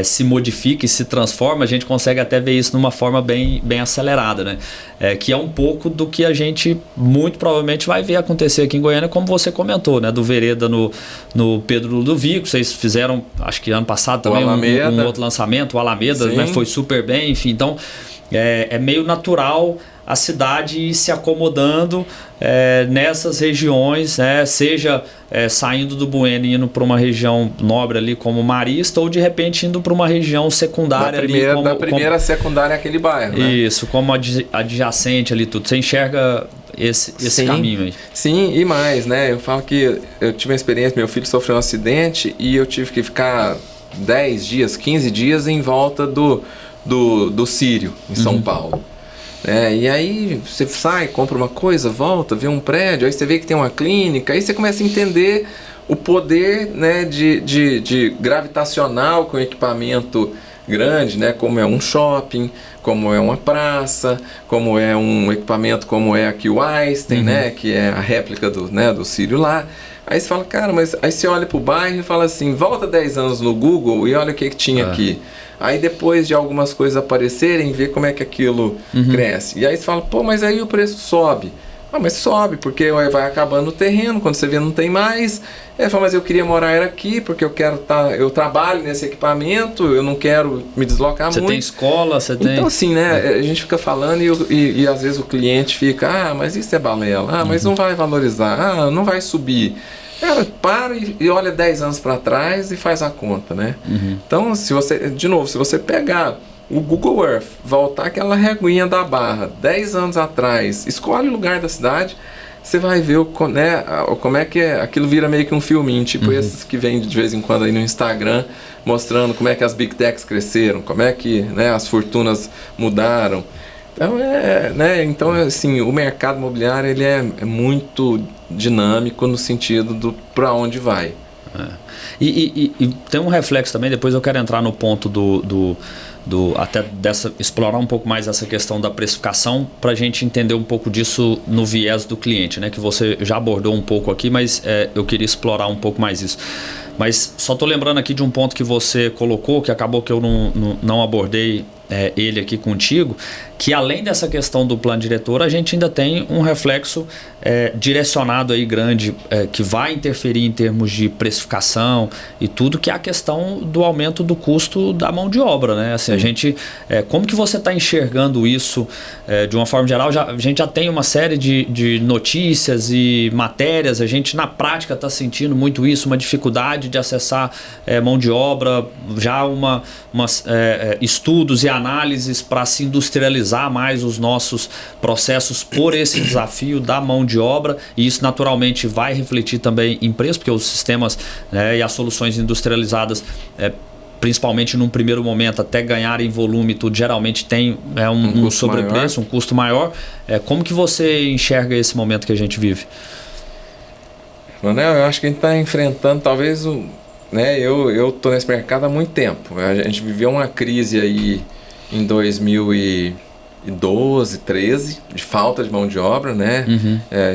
se modifica e se transforma, a gente consegue até ver isso numa forma bem acelerada, né? Que é um pouco do que a gente muito provavelmente vai ver acontecer aqui em Goiânia, como você comentou, né? Do Vereda no Pedro Ludovico, vocês fizeram, acho que ano passado também um outro lançamento, o Alameda, né? Foi super bem, enfim. Então, é meio natural a cidade ir se acomodando nessas regiões, né? Seja saindo do Bueno e indo para uma região nobre ali como Marista, ou de repente indo para uma região secundária da primeira secundária aquele bairro, né? Isso, como adjacente ali tudo. Você enxerga esse caminho aí? Sim, e mais, né? Eu falo que eu tive uma experiência, meu filho sofreu um acidente e eu tive que ficar 10 dias, 15 dias em volta do Sírio, em São Paulo. E aí você sai, compra uma coisa, volta, vê um prédio, aí você vê que tem uma clínica, aí você começa a entender o poder, né, de gravitacional com equipamento grande, né, como é um shopping, como é uma praça, como é um equipamento como é aqui o Einstein, né, que é a réplica do Sírio lá. Aí você fala, cara, mas aí você olha pro bairro e fala assim, volta 10 anos no Google e olha o que tinha aqui. Aí depois de algumas coisas aparecerem, ver como é que aquilo cresce. E aí você fala, pô, mas aí o preço sobe. Ah, mas sobe, porque vai acabando o terreno, quando você vê não tem mais. Fala, mas eu queria morar aqui, porque eu trabalho nesse equipamento, eu não quero me deslocar muito. Você tem escola, você tem... Então assim, né, a gente fica falando e às vezes o cliente fica, mas isso é balela, mas não vai valorizar, não vai subir. Cara, para e olha 10 anos para trás e faz a conta, né? Então, se você pegar o Google Earth, voltar aquela reguinha da Barra 10 anos atrás, escolhe o lugar da cidade, você vai ver como é que aquilo vira meio que um filminho, tipo esses que vem de vez em quando aí no Instagram, mostrando como é que as Big Techs cresceram, como é que, né, as fortunas mudaram. Então, então assim, o mercado imobiliário ele é muito dinâmico no sentido do para onde vai. E tem um reflexo também, depois eu quero entrar no ponto explorar um pouco mais essa questão da precificação para a gente entender um pouco disso no viés do cliente, né? Que você já abordou um pouco aqui, mas eu queria explorar um pouco mais isso. Mas só estou lembrando aqui de um ponto que você colocou, que acabou que eu não abordei ele aqui contigo, que além dessa questão do plano diretor, a gente ainda tem um reflexo direcionado aí grande, que vai interferir em termos de precificação e tudo, que é a questão do aumento do custo da mão de obra, né? Assim, a gente, como que você está enxergando isso de uma forma geral? A gente já tem uma série de notícias e matérias, a gente na prática está sentindo muito isso, uma dificuldade de acessar mão de obra, já estudos e análises para se industrializar mais os nossos processos por esse desafio da mão de obra, e isso naturalmente vai refletir também em preço, porque os sistemas e as soluções industrializadas, principalmente num primeiro momento, até ganharem volume, tudo geralmente tem um sobrepreço, um custo maior. Como que você enxerga esse momento que a gente vive? Manuel, eu acho que a gente está enfrentando talvez eu estou nesse mercado há muito tempo. A gente viveu uma crise aí em 2000 e 2012, 13, de falta de mão de obra, né?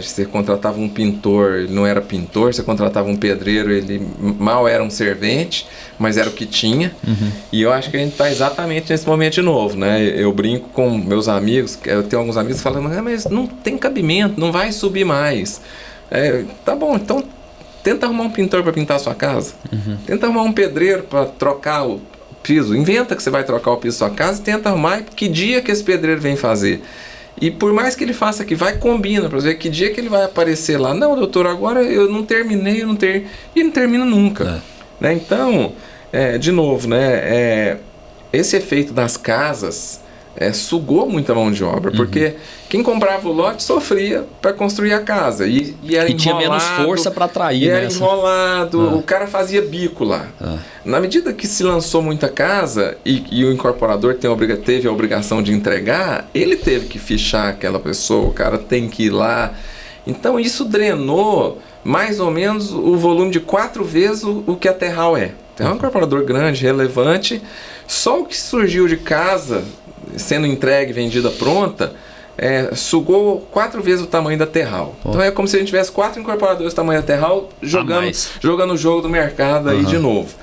Você contratava um pintor, ele não era pintor, você contratava um pedreiro, ele mal era um servente, mas era o que tinha. E eu acho que a gente está exatamente nesse momento de novo, né? Eu brinco com meus amigos, eu tenho alguns amigos falando, mas não tem cabimento, não vai subir mais. Tá bom, então tenta arrumar um pintor para pintar a sua casa. Tenta arrumar um pedreiro para trocar o piso. Inventa que você vai trocar o piso da sua casa e tenta arrumar que dia que esse pedreiro vem fazer. E por mais que ele faça que vai, combina para ver que dia que ele vai aparecer lá. Não, doutor, agora eu não terminei, e não termina nunca. Né? Então, de novo, né? Esse efeito das casas sugou muita mão de obra, porque quem comprava o lote sofria para construir a casa e era enrolado, tinha menos força para atrair, e era enrolado, o cara fazia bico lá. Na medida que se lançou muita casa e o incorporador teve a obrigação de entregar, ele teve que fichar aquela pessoa, o cara tem que ir lá. Então isso drenou mais ou menos o volume de 4 vezes o que a Terral é. Então é um incorporador grande, relevante. Só o que surgiu de casa sendo entregue, vendida pronta, sugou 4 vezes o tamanho da Terral. Então é como se a gente tivesse 4 incorporadores do tamanho da Terral jogando o jogo do mercado aí de novo.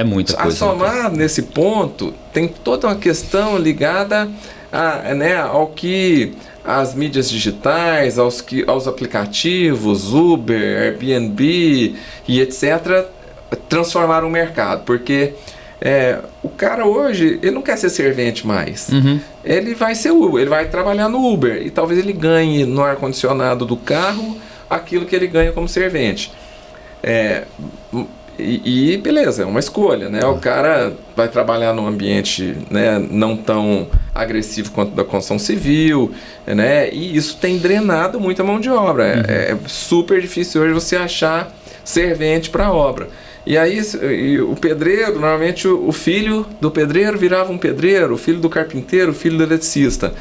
Muita coisa. A somar nesse ponto, tem toda uma questão ligada ao que as mídias digitais, aos aplicativos, Uber, Airbnb e etc., transformaram o mercado. Porque o cara hoje, ele não quer ser servente mais. Ele vai ser Uber, ele vai trabalhar no Uber e talvez ele ganhe no ar-condicionado do carro aquilo que ele ganha como servente. E beleza, é uma escolha, né? O cara vai trabalhar num ambiente, né, não tão agressivo quanto da construção civil, né? E isso tem drenado muita mão de obra. É super difícil hoje você achar servente para obra. E aí o pedreiro, normalmente o filho do pedreiro virava um pedreiro, o filho do carpinteiro, o filho do eletricista.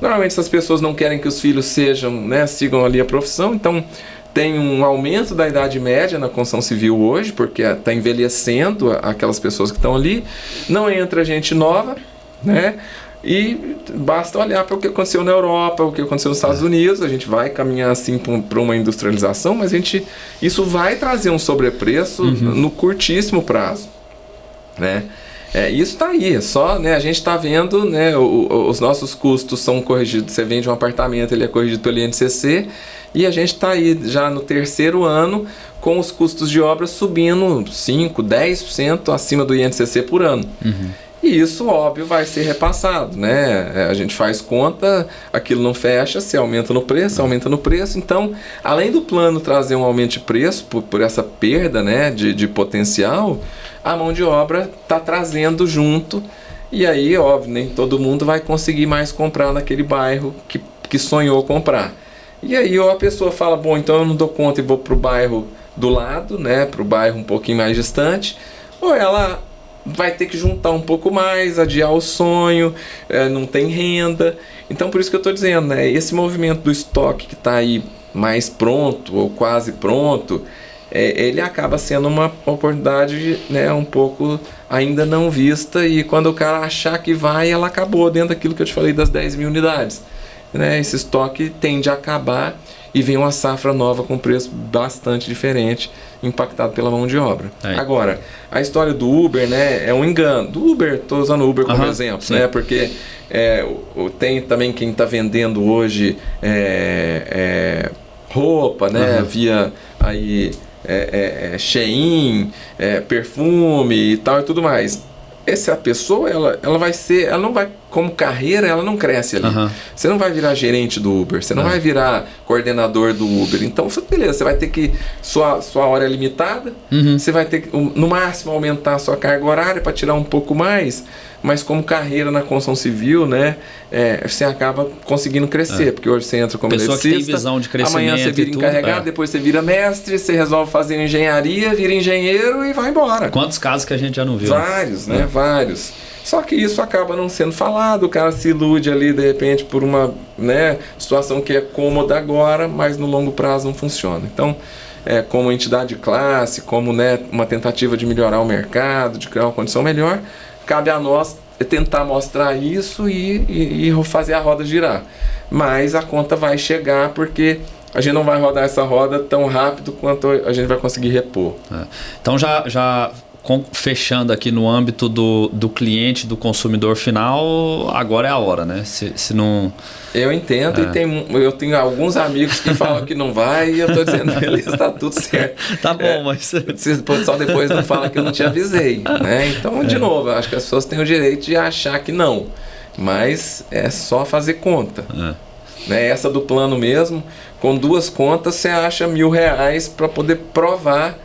Normalmente essas pessoas não querem que os filhos sigam ali a profissão, então tem um aumento da idade média na construção civil hoje, porque está envelhecendo aquelas pessoas que estão ali, não entra gente nova, né? E basta olhar para o que aconteceu na Europa, o que aconteceu nos Estados Unidos. A gente vai caminhar assim para uma industrialização, mas isso vai trazer um sobrepreço no curtíssimo prazo, né? Isso está aí, só, né, a gente está vendo, né, os nossos custos são corrigidos. Você vende um apartamento, ele é corrigido pelo INCC, e a gente está aí já no 3º ano com os custos de obra subindo 5, 10% acima do INCC por ano. E isso, óbvio, vai ser repassado, né? A gente faz conta, aquilo não fecha, se aumenta no preço. Então, além do plano trazer um aumento de preço por essa perda, né, de potencial, a mão de obra está trazendo junto. E aí, óbvio, nem todo mundo vai conseguir mais comprar naquele bairro que sonhou comprar. E aí a pessoa fala, bom, então eu não dou conta e vou para o bairro do lado, né, para o bairro um pouquinho mais distante, ou ela vai ter que juntar um pouco mais, adiar o sonho, não tem renda. Então por isso que eu estou dizendo, né, esse movimento do estoque que está aí mais pronto ou quase pronto, ele acaba sendo uma oportunidade, né, um pouco ainda não vista, e quando o cara achar que vai, ela acabou dentro daquilo que eu te falei das 10.000 unidades. Né, esse estoque tende a acabar e vem uma safra nova com preço bastante diferente, impactado pela mão de obra. Agora, a história do Uber, né, é um engano. Do Uber, estou usando o Uber como exemplo, né, porque tem também quem está vendendo hoje roupa, né, via aí Shein, perfume e tal e tudo mais. Essa pessoa, ela vai ser, ela não vai, como carreira, ela não cresce ali. Você não vai virar gerente do Uber, você não vai virar coordenador do Uber. Então, beleza, você vai ter que, sua hora é limitada, você vai ter que, no máximo, aumentar a sua carga horária para tirar um pouco mais, mas como carreira na construção civil, né, você acaba conseguindo crescer, porque hoje você entra como eletricista, que tem visão de crescimento, amanhã você vira encarregado, depois você vira mestre, você resolve fazer engenharia, vira engenheiro e vai embora. Quantos casos que a gente já não viu? Vários, né? Vários. Só que isso acaba não sendo falado, o cara se ilude ali de repente por uma, né, situação que é cômoda agora, mas no longo prazo não funciona. Então, como entidade de classe, como, né, uma tentativa de melhorar o mercado, de criar uma condição melhor, cabe a nós tentar mostrar isso e fazer a roda girar. Mas a conta vai chegar porque a gente não vai rodar essa roda tão rápido quanto a gente vai conseguir repor. Então já fechando aqui no âmbito do cliente, do consumidor final, agora é a hora, né? Se não... Eu entendo e eu tenho alguns amigos que falam que não vai e eu tô dizendo, beleza, tá tudo certo. Tá bom, mas... Só depois não fala que eu não te avisei, né? Então, de novo, eu acho que as pessoas têm o direito de achar que não, mas é só fazer conta. Né? Essa do plano mesmo, com 2 contas você acha R$1.000 para poder provar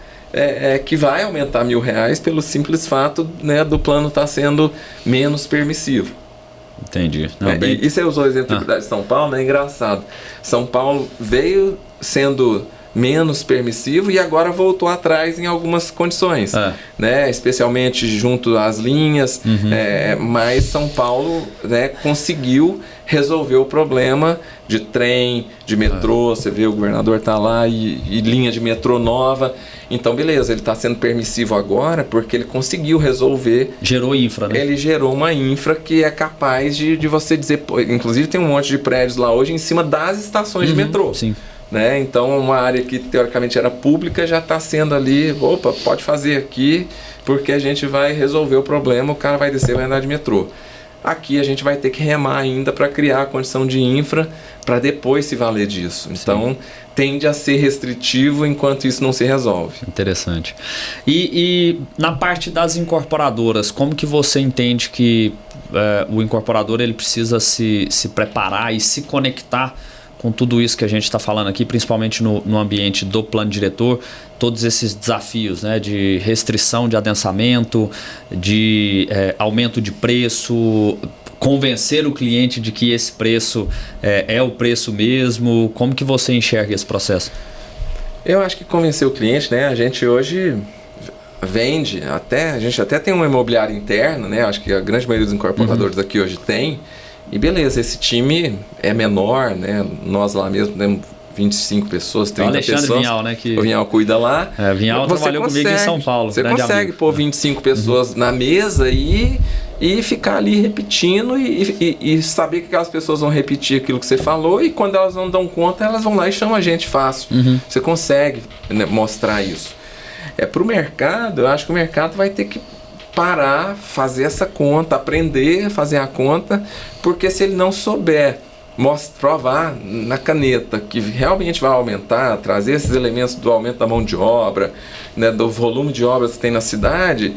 que vai aumentar R$1.000 pelo simples fato, né, do plano estar sendo menos permissivo. Entendi. E você usou o exemplo de São Paulo, né? Engraçado. São Paulo veio sendo menos permissivo e agora voltou atrás em algumas condições, né? Especialmente junto às linhas, mas São Paulo, né, conseguiu resolver o problema de trem, de metrô, você vê o governador tá lá e linha de metrô nova, então beleza, ele está sendo permissivo agora porque ele conseguiu resolver. Gerou infra, né? Ele gerou uma infra que é capaz de você dizer, inclusive tem um monte de prédios lá hoje em cima das estações de metrô. Sim. Né? Então uma área que teoricamente era pública já está sendo ali, opa, pode fazer aqui porque a gente vai resolver o problema, o cara vai descer e vai andar de metrô. Aqui a gente vai ter que remar ainda para criar a condição de infra para depois se valer disso. Então tende a ser restritivo enquanto isso não se resolve. Interessante. E na parte das incorporadoras, como que você entende que o incorporador ele precisa se preparar e se conectar com tudo isso que a gente está falando aqui, principalmente no ambiente do plano diretor, todos esses desafios, né, de restrição de adensamento, de aumento de preço, convencer o cliente de que esse preço é o preço mesmo? Como que você enxerga esse processo? Eu acho que convencer o cliente, né, a gente hoje vende, a gente até tem uma imobiliária interna, né, acho que a grande maioria dos incorporadores aqui hoje tem. E beleza, esse time é menor, né? Nós lá mesmo temos 25 pessoas, 30 Alexandre pessoas. Vinhal, né? O Vinhal cuida lá. Vinhal trabalhou comigo em São Paulo. Você consegue pôr 25 pessoas na mesa e ficar ali repetindo e saber que aquelas pessoas vão repetir aquilo que você falou e quando elas não dão conta, elas vão lá e chamam a gente fácil. Você consegue, né, mostrar isso. Para o mercado, eu acho que o mercado vai ter que parar, fazer essa conta, aprender a fazer a conta, porque se ele não souber provar na caneta que realmente vai aumentar, trazer esses elementos do aumento da mão de obra, né, do volume de obras que tem na cidade,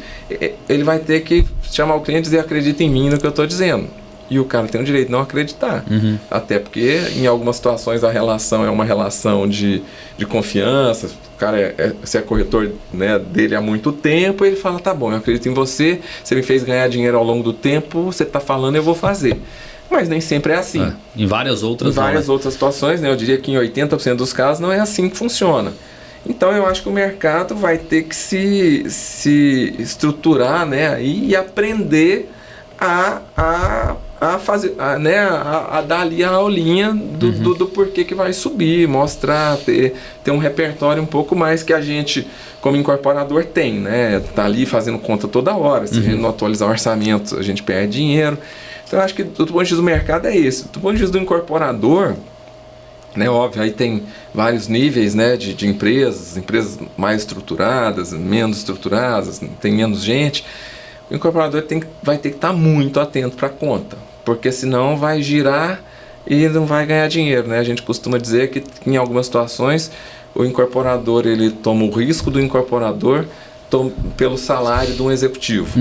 ele vai ter que chamar o cliente e dizer, acredita em mim no que eu estou dizendo. E o cara tem o direito de não acreditar. Até porque em algumas situações a relação é uma relação de confiança. O cara você é corretor, né, dele há muito tempo, e ele fala, tá bom, eu acredito em você, você me fez ganhar dinheiro ao longo do tempo, você está falando, eu vou fazer. Mas nem sempre é assim. Em várias outras outras situações, né, eu diria que em 80% dos casos não é assim que funciona. Então eu acho que o mercado vai ter que se estruturar, né, e aprender a fazer, né, a dar ali a aulinha do porquê que vai subir, mostrar, ter um repertório um pouco mais que a gente, como incorporador, tem, né? Tá ali fazendo conta toda hora. Se a gente não atualizar o orçamento, a gente perde dinheiro. Então, eu acho que do ponto de vista do mercado é isso. Do ponto de vista do incorporador, né, óbvio, aí tem vários níveis, né, de empresas mais estruturadas, menos estruturadas, tem menos gente. O incorporador vai ter que estar muito atento para a conta, porque senão vai girar e não vai ganhar dinheiro, né? A gente costuma dizer que em algumas situações o incorporador ele toma o risco do incorporador pelo salário de um executivo.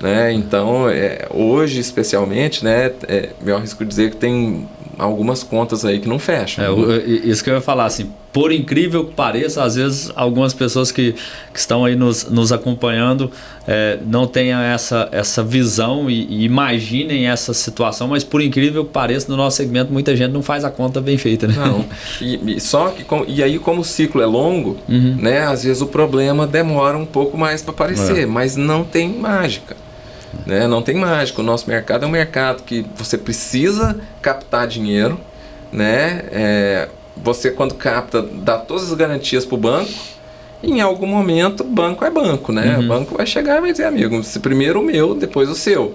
Né? Então, hoje especialmente, né, eu arrisco dizer que tem algumas contas aí que não fecham. Isso que eu ia falar, assim, por incrível que pareça, às vezes algumas pessoas que estão aí nos acompanhando não tenham essa visão e imaginem essa situação, mas por incrível que pareça, no nosso segmento muita gente não faz a conta bem feita, né? Não. E aí, como o ciclo é longo, né, às vezes o problema demora um pouco mais para aparecer, mas não tem mágica. Né? Não tem mágica. O nosso mercado é um mercado que você precisa captar dinheiro, né? Você, quando capta, dá todas as garantias para o banco E em algum momento, banco é banco, né? O banco vai chegar e vai dizer, amigo, primeiro o meu, depois o seu.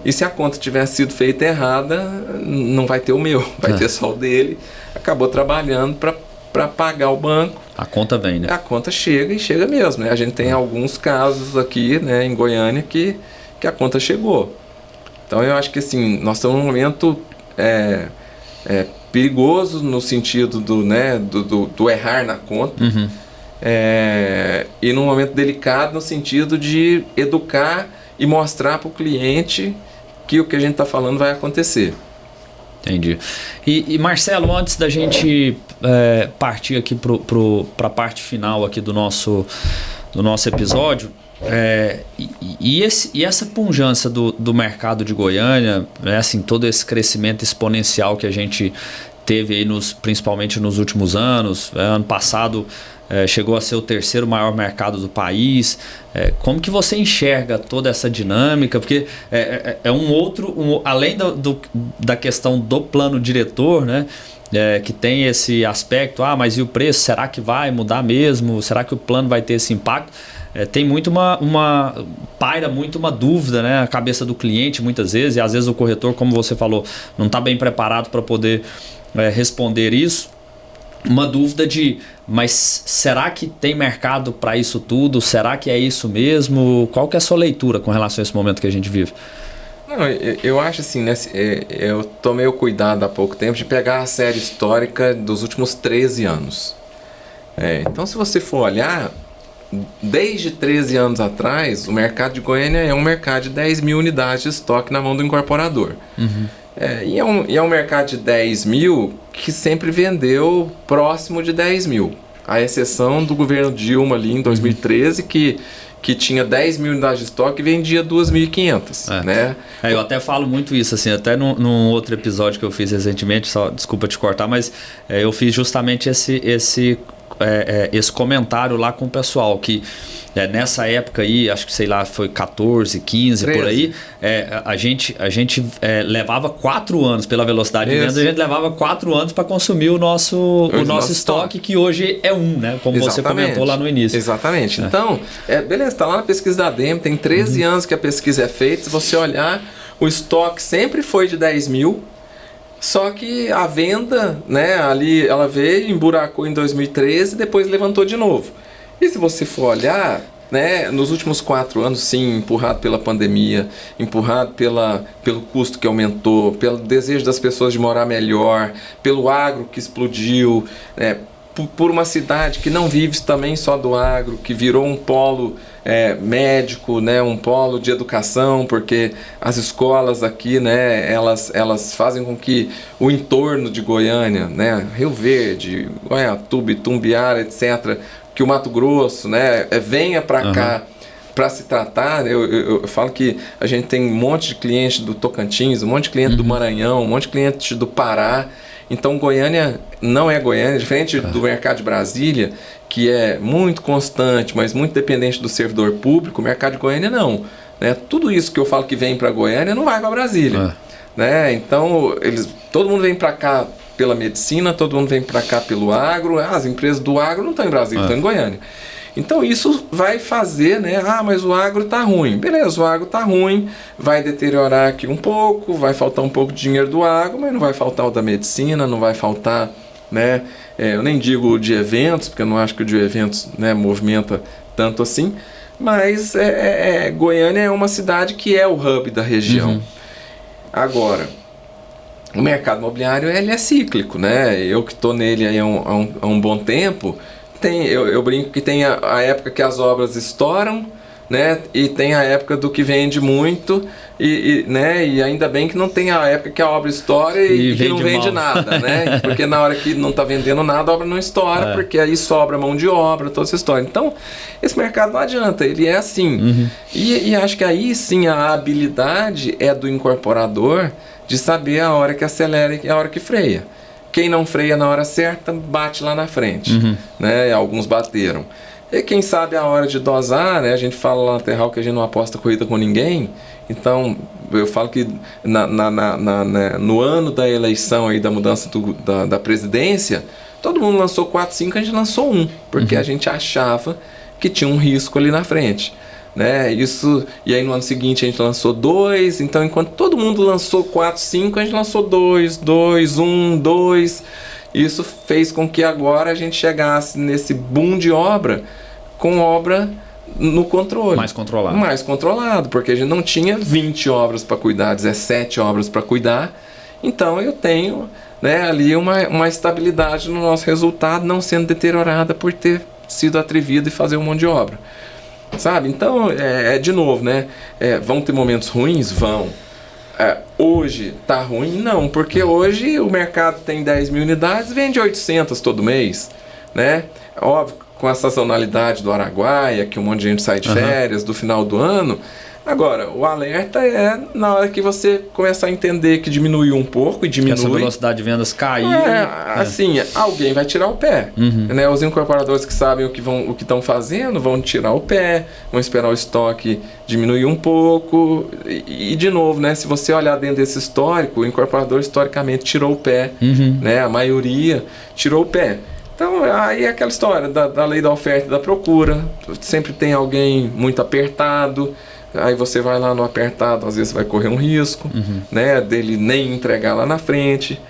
E se a conta tiver sido feita errada, não vai ter o meu, vai ter só o dele. Acabou trabalhando para pagar o banco. A conta vem, né? A conta chega e chega mesmo, né? A gente tem alguns casos aqui, né, em Goiânia que a conta chegou. Então eu acho que assim, nós estamos num momento perigoso no sentido do errar na conta. E num momento delicado no sentido de educar e mostrar para o cliente que o que a gente está falando vai acontecer. Entendi. E Marcelo, antes da gente partir aqui para a parte final aqui do nosso episódio, e essa pujança do mercado de Goiânia, né, assim, todo esse crescimento exponencial que a gente teve aí principalmente nos últimos anos, ano passado chegou a ser o terceiro maior mercado do país. Como que você enxerga toda essa dinâmica? Porque além da questão do plano diretor, né, que tem esse aspecto, mas e o preço? Será que vai mudar mesmo? Será que o plano vai ter esse impacto? Tem muito paira muito uma dúvida, né, na cabeça do cliente muitas vezes, e às vezes o corretor, como você falou, não está bem preparado para poder responder isso. Uma dúvida mas será que tem mercado para isso tudo? Será que é isso mesmo? Qual que é a sua leitura com relação a esse momento que a gente vive? Não, eu acho assim, né, eu tomei o cuidado há pouco tempo de pegar a série histórica dos últimos 13 anos. Então, se você for olhar, desde 13 anos atrás, o mercado de Goiânia é um mercado de 10 mil unidades de estoque na mão do incorporador. E é um mercado de 10 mil que sempre vendeu próximo de 10 mil. A exceção do governo Dilma ali em 2013, que tinha 10 mil unidades de estoque e vendia 2.500. Né? Eu até falo muito isso, assim, até num outro episódio que eu fiz recentemente, só desculpa te cortar, mas eu fiz justamente esse comentário lá com o pessoal, que nessa época aí, acho que sei lá, foi 14, 15, 13. Por aí, a gente levava 4 anos pela velocidade de venda, a gente levava 4 anos para consumir o nosso estoque, que hoje é né? Como Exatamente. Você comentou lá no início. Exatamente. Então, beleza, está lá na pesquisa da ADEME, tem 13 anos que a pesquisa é feita, se você olhar, o estoque sempre foi de 10 mil, só que a venda, né, ali ela veio, emburacou em 2013 e depois levantou de novo. E se você for olhar, né, nos últimos 4 anos, sim, empurrado pela pandemia, empurrado pelo custo que aumentou, pelo desejo das pessoas de morar melhor, pelo agro que explodiu, por uma cidade que não vive também só do agro, que virou um polo médico, né, um polo de educação, porque as escolas aqui, né, elas fazem com que o entorno de Goiânia, né, Rio Verde, Goiatuba, Itumbiara, etc., que o Mato Grosso, né, venha para cá para se tratar. Eu falo que a gente tem um monte de clientes do Tocantins, um monte de cliente do Maranhão, um monte de cliente do Pará. Então Goiânia não é Goiânia, diferente do mercado de Brasília, que é muito constante, mas muito dependente do servidor público. O mercado de Goiânia não, né? Tudo isso que eu falo que vem para Goiânia não vai para Brasília, né? Então todo mundo vem para cá pela medicina, todo mundo vem para cá pelo agro. As empresas do agro não estão em Brasília, estão em Goiânia. Então isso vai fazer, né? Mas o agro está ruim. Beleza, o agro está ruim, vai deteriorar aqui um pouco, vai faltar um pouco de dinheiro do agro, mas não vai faltar o da medicina, não vai faltar, né? Eu nem digo o de eventos, porque eu não acho que o de eventos, né, movimenta tanto assim, mas Goiânia é uma cidade que é o hub da região. Agora, o mercado imobiliário ele é cíclico, né? Eu que estou nele aí há um bom tempo, eu brinco que tem a época que as obras estouram, né? E tem a época do que vende muito, né? E ainda bem que não tem a época que a obra estoura e que não vende nada, né? Porque na hora que não está vendendo nada, a obra não estoura, porque aí sobra mão de obra, toda essa história. Então, esse mercado não adianta, ele é assim. E acho que aí sim a habilidade é do incorporador de saber a hora que acelera e a hora que freia. Quem não freia na hora certa, bate lá na frente, né? Alguns bateram. E quem sabe a hora de dosar, né? A gente fala lá na Terral que a gente não aposta corrida com ninguém. Então, eu falo que no ano da eleição, aí, da mudança da presidência, todo mundo lançou 4, 5, a gente lançou 1, porque a gente achava que tinha um risco ali na frente. Né? E aí no ano seguinte a gente lançou 2, então enquanto todo mundo lançou 4, 5, a gente lançou 2, 1, 2. Isso fez com que agora a gente chegasse nesse boom de obra, com obra no controle. Mais controlado. Mais controlado, porque a gente não tinha 20 obras para cuidar, 17 obras para cuidar. Então eu tenho, né, ali uma estabilidade no nosso resultado, não sendo deteriorada por ter sido atrevido e fazer um monte de obra. Sabe? Então, de novo, né? Vão ter momentos ruins? Vão. Hoje tá ruim? Não, porque hoje o mercado tem 10 mil unidades, vende 800 todo mês, né? Óbvio, com a sazonalidade do Araguaia, que um monte de gente sai de férias, do final do ano. Agora, o alerta é na hora que você começar a entender que diminuiu um pouco e diminui. Que essa velocidade de vendas caiu. Assim, alguém vai tirar o pé. Né? Os incorporadores que sabem o que estão fazendo vão tirar o pé, vão esperar o estoque diminuir um pouco. E de novo, né? Se você olhar dentro desse histórico, o incorporador historicamente tirou o pé. Né? A maioria tirou o pé. Então, aí é aquela história da lei da oferta e da procura. Sempre tem alguém muito apertado. Aí você vai lá no apertado, às vezes vai correr um risco, né, dele nem entregar lá na frente.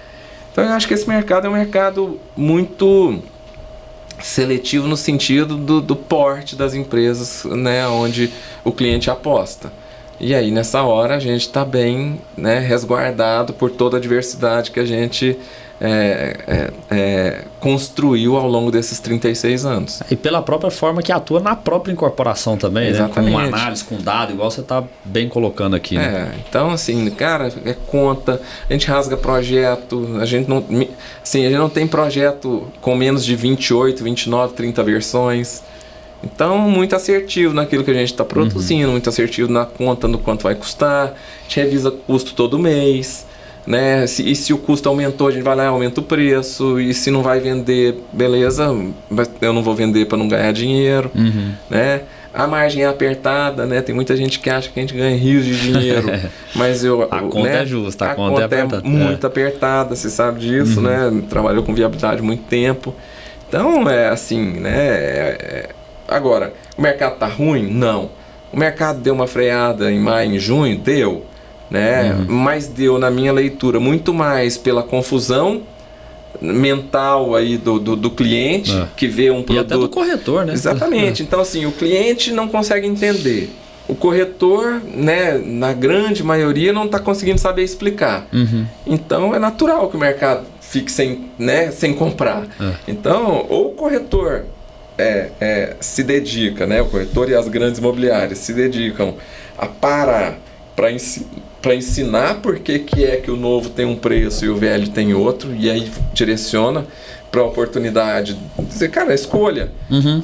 Então eu acho que esse mercado é um mercado muito seletivo no sentido do porte das empresas, né, onde o cliente aposta. E aí nessa hora a gente está bem, né, resguardado por toda a diversidade que a gente construiu ao longo desses 36 anos. E pela própria forma que atua na própria incorporação também, exatamente, né? Com análise, com dado, igual você está bem colocando aqui. Né? Então assim, cara, conta, a gente rasga projeto, a gente não tem projeto com menos de 28, 29, 30 versões. Então, muito assertivo naquilo que a gente está produzindo, muito assertivo na conta do quanto vai custar, a gente revisa custo todo mês. Né? Se o custo aumentou, a gente vai lá e aumenta o preço. E se não vai vender, beleza, eu não vou vender para não ganhar dinheiro. Né? A margem é apertada, né? Tem muita gente que acha que a gente ganha rios de dinheiro. Mas a conta é justa, a conta é apertada. Muito apertada, você sabe disso, né? Trabalhou com viabilidade há muito tempo. Então, é assim, né? Agora, o mercado tá ruim? Não. O mercado deu uma freada em maio, em junho? Deu. Né? Mas deu, na minha leitura, muito mais pela confusão mental aí do cliente que vê um produto. E até do corretor, né? Exatamente. Então, assim, o cliente não consegue entender. O corretor, né, na grande maioria, não está conseguindo saber explicar. Então, é natural que o mercado fique sem comprar. Então, ou o corretor se dedica, né, o corretor e as grandes imobiliárias se dedicam a parar para ensinar por que é que o novo tem um preço e o velho tem outro, e aí direciona para a oportunidade. Dizer, cara, escolha.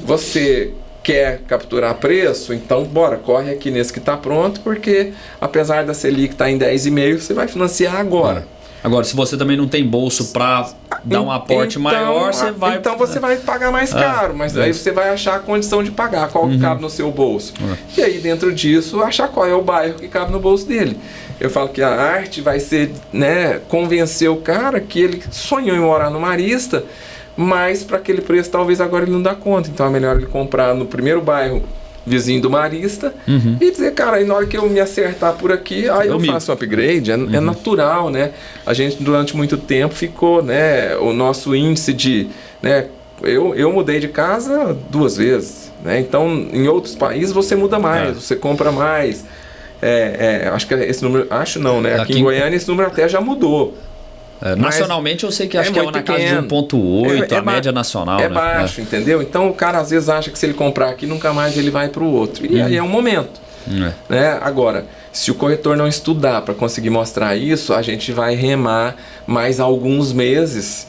Você quer capturar preço? Então, bora, corre aqui nesse que está pronto, porque apesar da Selic estar em 10,5, você vai financiar agora. Agora, se você também não tem bolso para dar um aporte maior, você vai... Então você vai pagar mais caro, mas aí você vai achar a condição de pagar, qual que cabe no seu bolso. E aí dentro disso, achar qual é o bairro que cabe no bolso dele. Eu falo que a arte vai ser, né, convencer o cara que ele sonhou em morar no Marista, mas para aquele preço talvez agora ele não dá conta. Então é melhor ele comprar no primeiro bairro vizinho do Marista e dizer, cara, aí na hora que eu me acertar por aqui, aí eu faço um upgrade, é natural, né? A gente durante muito tempo ficou, né, o nosso índice de, né, eu mudei de casa 2 vezes, né? Então em outros países você muda mais, você compra mais. Acho que esse número, né? Aqui em Goiânia esse número até já mudou. Nacionalmente eu sei que acho que é na casa de 1,8, a média nacional. É baixo, entendeu? Então o cara às vezes acha que se ele comprar aqui, nunca mais ele vai para o outro. E aí é um momento. Né? Agora, se o corretor não estudar para conseguir mostrar isso, a gente vai remar mais alguns meses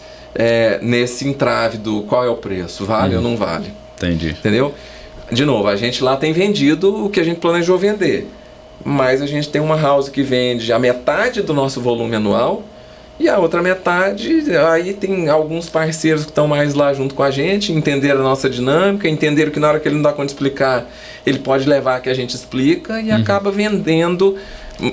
nesse entrave do qual é o preço, vale ou não vale. Entendi. Entendeu? De novo, a gente lá tem vendido o que a gente planejou vender. Mas a gente tem uma house que vende a metade do nosso volume anual. E a outra metade, aí tem alguns parceiros que estão mais lá junto com a gente, entenderam a nossa dinâmica, entenderam que na hora que ele não dá conta de explicar, ele pode levar que a gente explica e acaba vendendo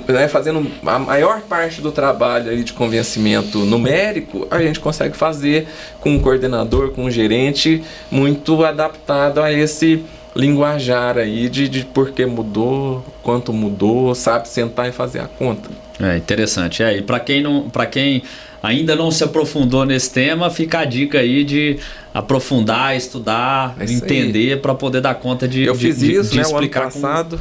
né, fazendo a maior parte do trabalho aí de convencimento numérico, a gente consegue fazer com um coordenador, com um gerente muito adaptado a esse linguajar aí de por que mudou, quanto mudou, sabe sentar e fazer a conta. É interessante. E para quem ainda não se aprofundou nesse tema, fica a dica aí de aprofundar, estudar, entender para poder dar conta de eu fiz isso, de né, explicar o ano passado.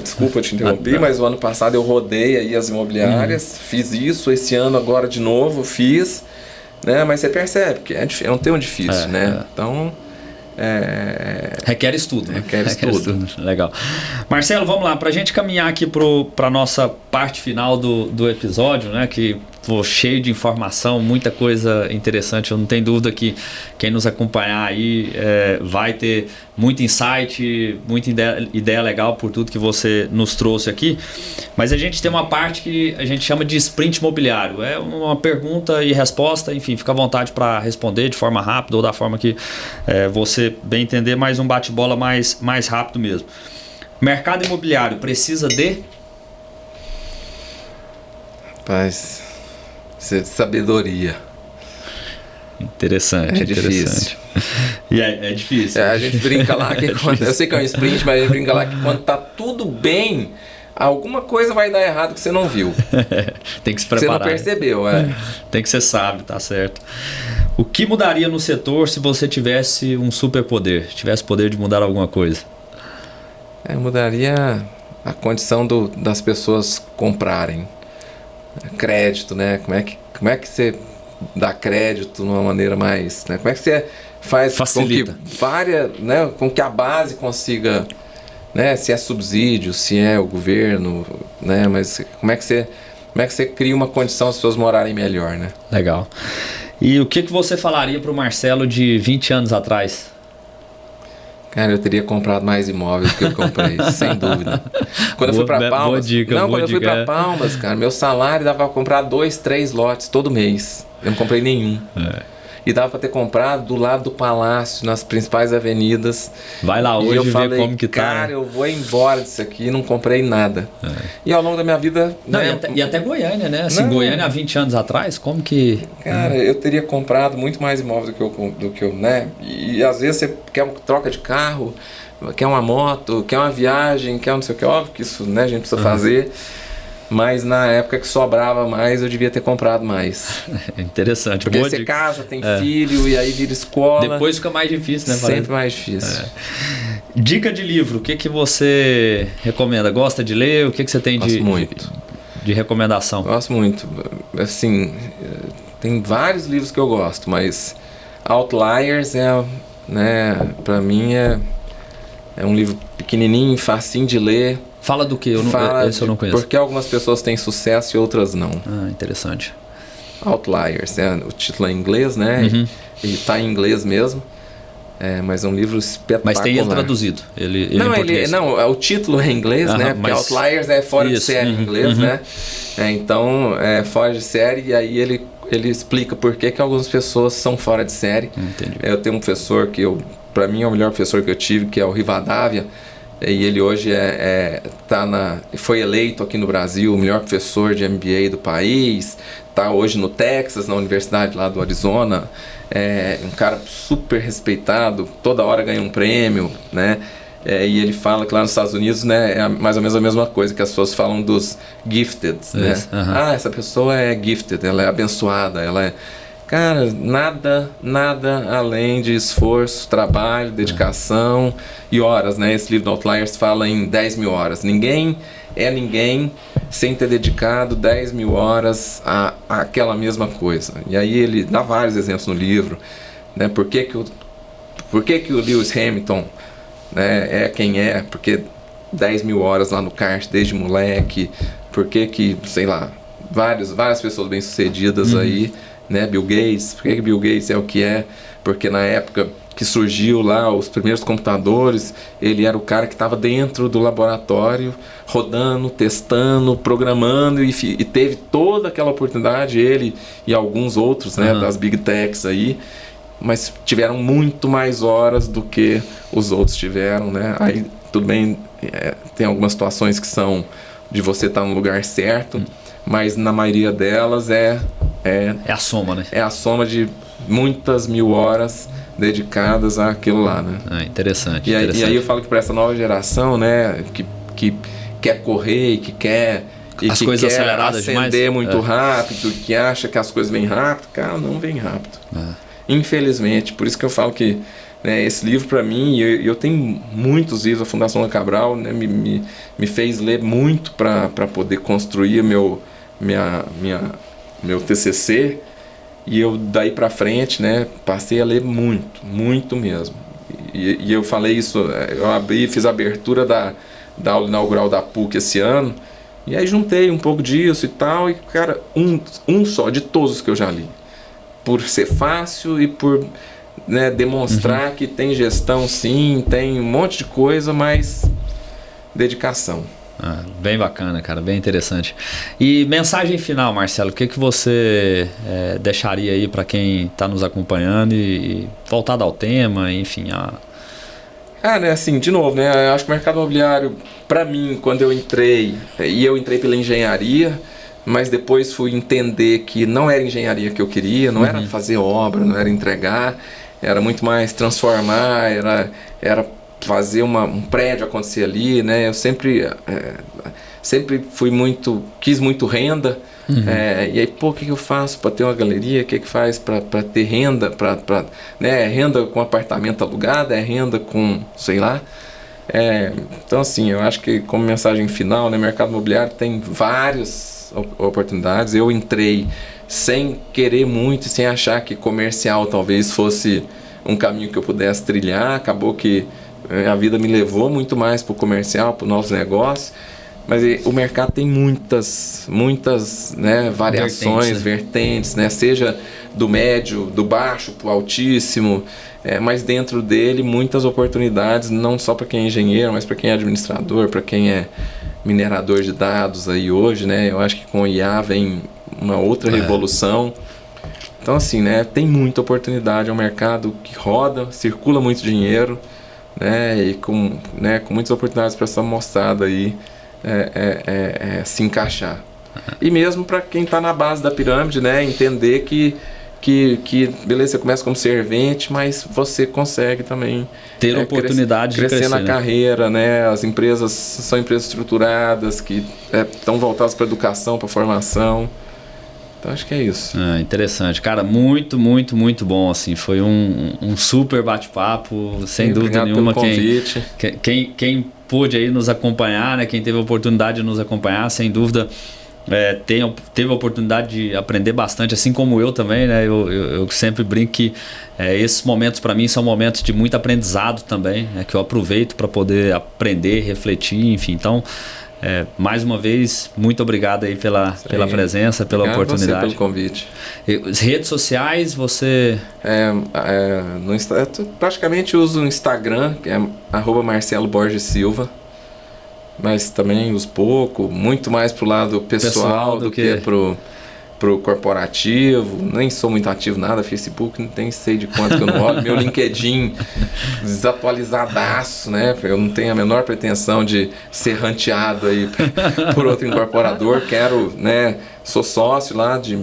Desculpa, eu te interrompi, mas o ano passado eu rodei aí as imobiliárias, fiz isso, esse ano agora de novo fiz, né? Mas você percebe que é um tema difícil, né? Então requer estudo, né? Requer estudo. Legal. Marcelo, vamos lá, para a gente caminhar aqui para a nossa parte final do episódio, né? Que cheio de informação, muita coisa interessante. Eu não tenho dúvida que quem nos acompanhar aí vai ter muito insight, muita ideia legal por tudo que você nos trouxe aqui. Mas a gente tem uma parte que a gente chama de sprint imobiliário. É uma pergunta e resposta, enfim, fica à vontade para responder de forma rápida ou da forma que você bem entender, mas um bate-bola mais rápido mesmo. Mercado imobiliário precisa de? Rapaz, sabedoria. Interessante. Difícil. E é difícil. A gente brinca lá que eu sei que é um sprint, mas a gente brinca lá que quando tá tudo bem, alguma coisa vai dar errado que você não viu. Tem que se preparar. Você não percebeu, Tem que ser sábio, tá certo. O que mudaria no setor se você tivesse um superpoder? Tivesse poder de mudar alguma coisa? Mudaria a condição das pessoas comprarem. Crédito, né? Como é que você dá crédito de uma maneira mais, né? Como é que você faz facilita com que a base consiga, né? Se é subsídio, se é o governo, né? Mas como é que você cria uma condição as pessoas morarem melhor, né? Legal. E o que você falaria para o Marcelo de 20 anos atrás? Cara, eu teria comprado mais imóveis do que eu comprei, sem dúvida. Quando eu fui para Palmas, quando eu fui para Palmas, cara, meu salário dava para comprar 2, 3 lotes todo mês. Eu não comprei nenhum. E dava para ter comprado do lado do palácio, nas principais avenidas. Vai lá hoje e ver como que tá. Cara, eu vou embora disso aqui, não comprei nada. E ao longo da minha vida... Não, né, e até Goiânia, né? Assim, Goiânia há 20 anos atrás, como que... Cara, eu teria comprado muito mais imóvel do que eu, né? E às vezes você quer uma troca de carro, quer uma moto, quer uma viagem, quer não sei o que. Óbvio que isso, né, a gente precisa fazer. Mas na época que sobrava mais, eu devia ter comprado mais. Interessante. Porque você casa, tem filho, e aí vira escola. Depois fica mais difícil, né? Sempre mais difícil. Dica de livro, o que você recomenda? Gosta de ler? O que você tem de recomendação? Gosto muito. Assim, tem vários livros que eu gosto, mas Outliers né, pra mim é um livro pequenininho, facinho de ler. Fala do que? Esse eu não conheço. Porque algumas pessoas têm sucesso e outras não. Interessante. Outliers, o título é em inglês, né? Ele tá em inglês mesmo. Mas é um livro espetacular. Mas tem ele traduzido? O título é em inglês, né? Porque Outliers é fora de série em inglês, né? Então, é fora de série, e aí ele explica por que algumas pessoas são fora de série. Entendi. Eu tenho um professor para mim é o melhor professor que eu tive, que é o Rivadavia. E ele hoje foi eleito aqui no Brasil o melhor professor de MBA do país. Está hoje no Texas, na universidade lá do Arizona. É um cara super respeitado, toda hora ganha um prêmio, né? E ele fala que lá nos Estados Unidos, né, é mais ou menos a mesma coisa que as pessoas falam dos gifted, né? Essa pessoa é gifted, ela é abençoada, ela é... Cara, nada além de esforço, trabalho, dedicação e horas, né? Esse livro do Outliers fala em 10 mil horas. Ninguém é ninguém sem ter dedicado 10 mil horas àquela mesma coisa. E aí ele dá vários exemplos no livro, né? Por que o Lewis Hamilton, né, é quem é? Porque 10 mil horas lá no kart desde moleque. Por que, sei lá, várias pessoas bem-sucedidas aí, né? Bill Gates, por que Bill Gates é o que é? Porque na época que surgiu lá os primeiros computadores, ele era o cara que estava dentro do laboratório, rodando, testando, programando, e teve toda aquela oportunidade, ele e alguns outros, né, das Big Techs aí, mas tiveram muito mais horas do que os outros tiveram, né? Aí tudo bem, tem algumas situações que são de você estar no lugar certo, mas na maioria delas é a soma, né? É a soma de muitas mil horas dedicadas àquilo lá, né? Interessante, e aí eu falo que para essa nova geração, né, que quer correr e que quer as coisas quer aceleradas acender demais, muito rápido, que acha que as coisas vêm rápido, cara, não vem rápido. Infelizmente, por isso que eu falo que, né, esse livro para mim, eu tenho muitos livros, a Fundação Ana Cabral, né, me fez ler muito para poder construir meu TCC, e eu daí para frente, né, passei a ler muito mesmo. E eu falei isso, eu fiz a abertura da aula inaugural da PUC esse ano, e aí juntei um pouco disso e tal, e cara, um só de todos os que eu já li, por ser fácil e por, né, demonstrar que tem gestão sim, tem um monte de coisa, mas dedicação. Bem bacana, cara, bem interessante. E mensagem final, Marcelo, o que você deixaria aí para quem está nos acompanhando e voltado ao tema, enfim, né, assim, de novo, né, eu acho que o mercado imobiliário, para mim, quando eu entrei pela engenharia, mas depois fui entender que não era engenharia que eu queria, não era fazer obra, não era entregar, era muito mais transformar, era fazer um prédio acontecer ali, né? Eu sempre quis muito renda, e aí, o que eu faço para ter uma galeria? O que faz para ter renda? Né? Renda com apartamento alugado, renda com, sei lá. Então, assim, eu acho que como mensagem final, né, mercado imobiliário tem várias oportunidades. Eu entrei sem querer muito, sem achar que comercial talvez fosse um caminho que eu pudesse trilhar. Acabou que a vida me levou muito mais para o comercial, para os novos negócios, mas o mercado tem muitas, né, variações, vertentes, né, seja do médio, do baixo para o altíssimo, mas dentro dele muitas oportunidades, não só para quem é engenheiro, mas para quem é administrador, para quem é minerador de dados aí hoje, né? Eu acho que com o IA vem uma outra revolução. Então, assim, né, tem muita oportunidade, é um mercado que roda, circula muito dinheiro, né, e com muitas oportunidades para essa moçada aí se encaixar. E mesmo para quem está na base da pirâmide, né, entender que beleza, você começa como servente, mas você consegue também ter oportunidade de crescer na carreira, né? As empresas são empresas estruturadas que estão voltadas para educação, para formação. Então acho que é isso. Interessante, cara, muito bom, assim, foi um super bate-papo, sem dúvida nenhuma. Pelo convite. Quem pôde aí nos acompanhar, né? Quem teve a oportunidade de nos acompanhar, sem dúvida teve a oportunidade de aprender bastante, assim como eu também, né? Eu sempre brinco que esses momentos para mim são momentos de muito aprendizado também, né? Que eu aproveito para poder aprender, refletir, enfim. Então, mais uma vez, muito obrigado aí pela presença, pela oportunidade. Obrigado você pelo convite. As redes sociais, você... eu praticamente uso o Instagram, que é @MarceloBorgesSilva, mas também uso pouco, muito mais pro lado pessoal do que pro corporativo. Nem sou muito ativo nada, Facebook, não tem sei de quanto que eu não olho. Meu LinkedIn desatualizadaço, né? Eu não tenho a menor pretensão de ser ranteado aí por outro incorporador. Quero, né? Sou sócio lá de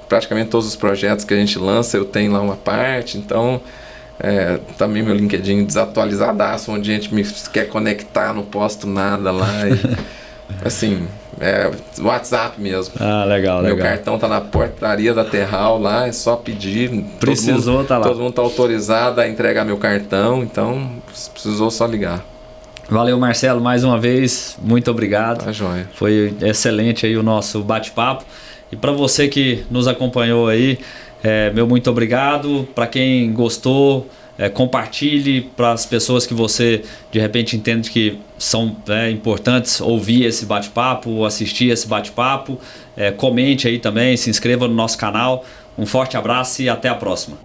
praticamente todos os projetos que a gente lança, eu tenho lá uma parte, então também meu LinkedIn desatualizadaço, onde a gente me quer conectar, não posto nada lá. Assim, WhatsApp mesmo. Legal. Meu cartão tá na portaria da Terral lá, é só pedir. Precisou, tá lá. Todo mundo tá autorizado a entregar meu cartão, então precisou só ligar. Valeu, Marcelo, mais uma vez, muito obrigado. Tá joia. Foi excelente aí o nosso bate-papo. E para você que nos acompanhou aí, meu muito obrigado. Para quem gostou, compartilhe para as pessoas que você de repente entende que são importantes ouvir esse bate-papo, assistir esse bate-papo. Comente aí também, se inscreva no nosso canal. Um forte abraço e até a próxima.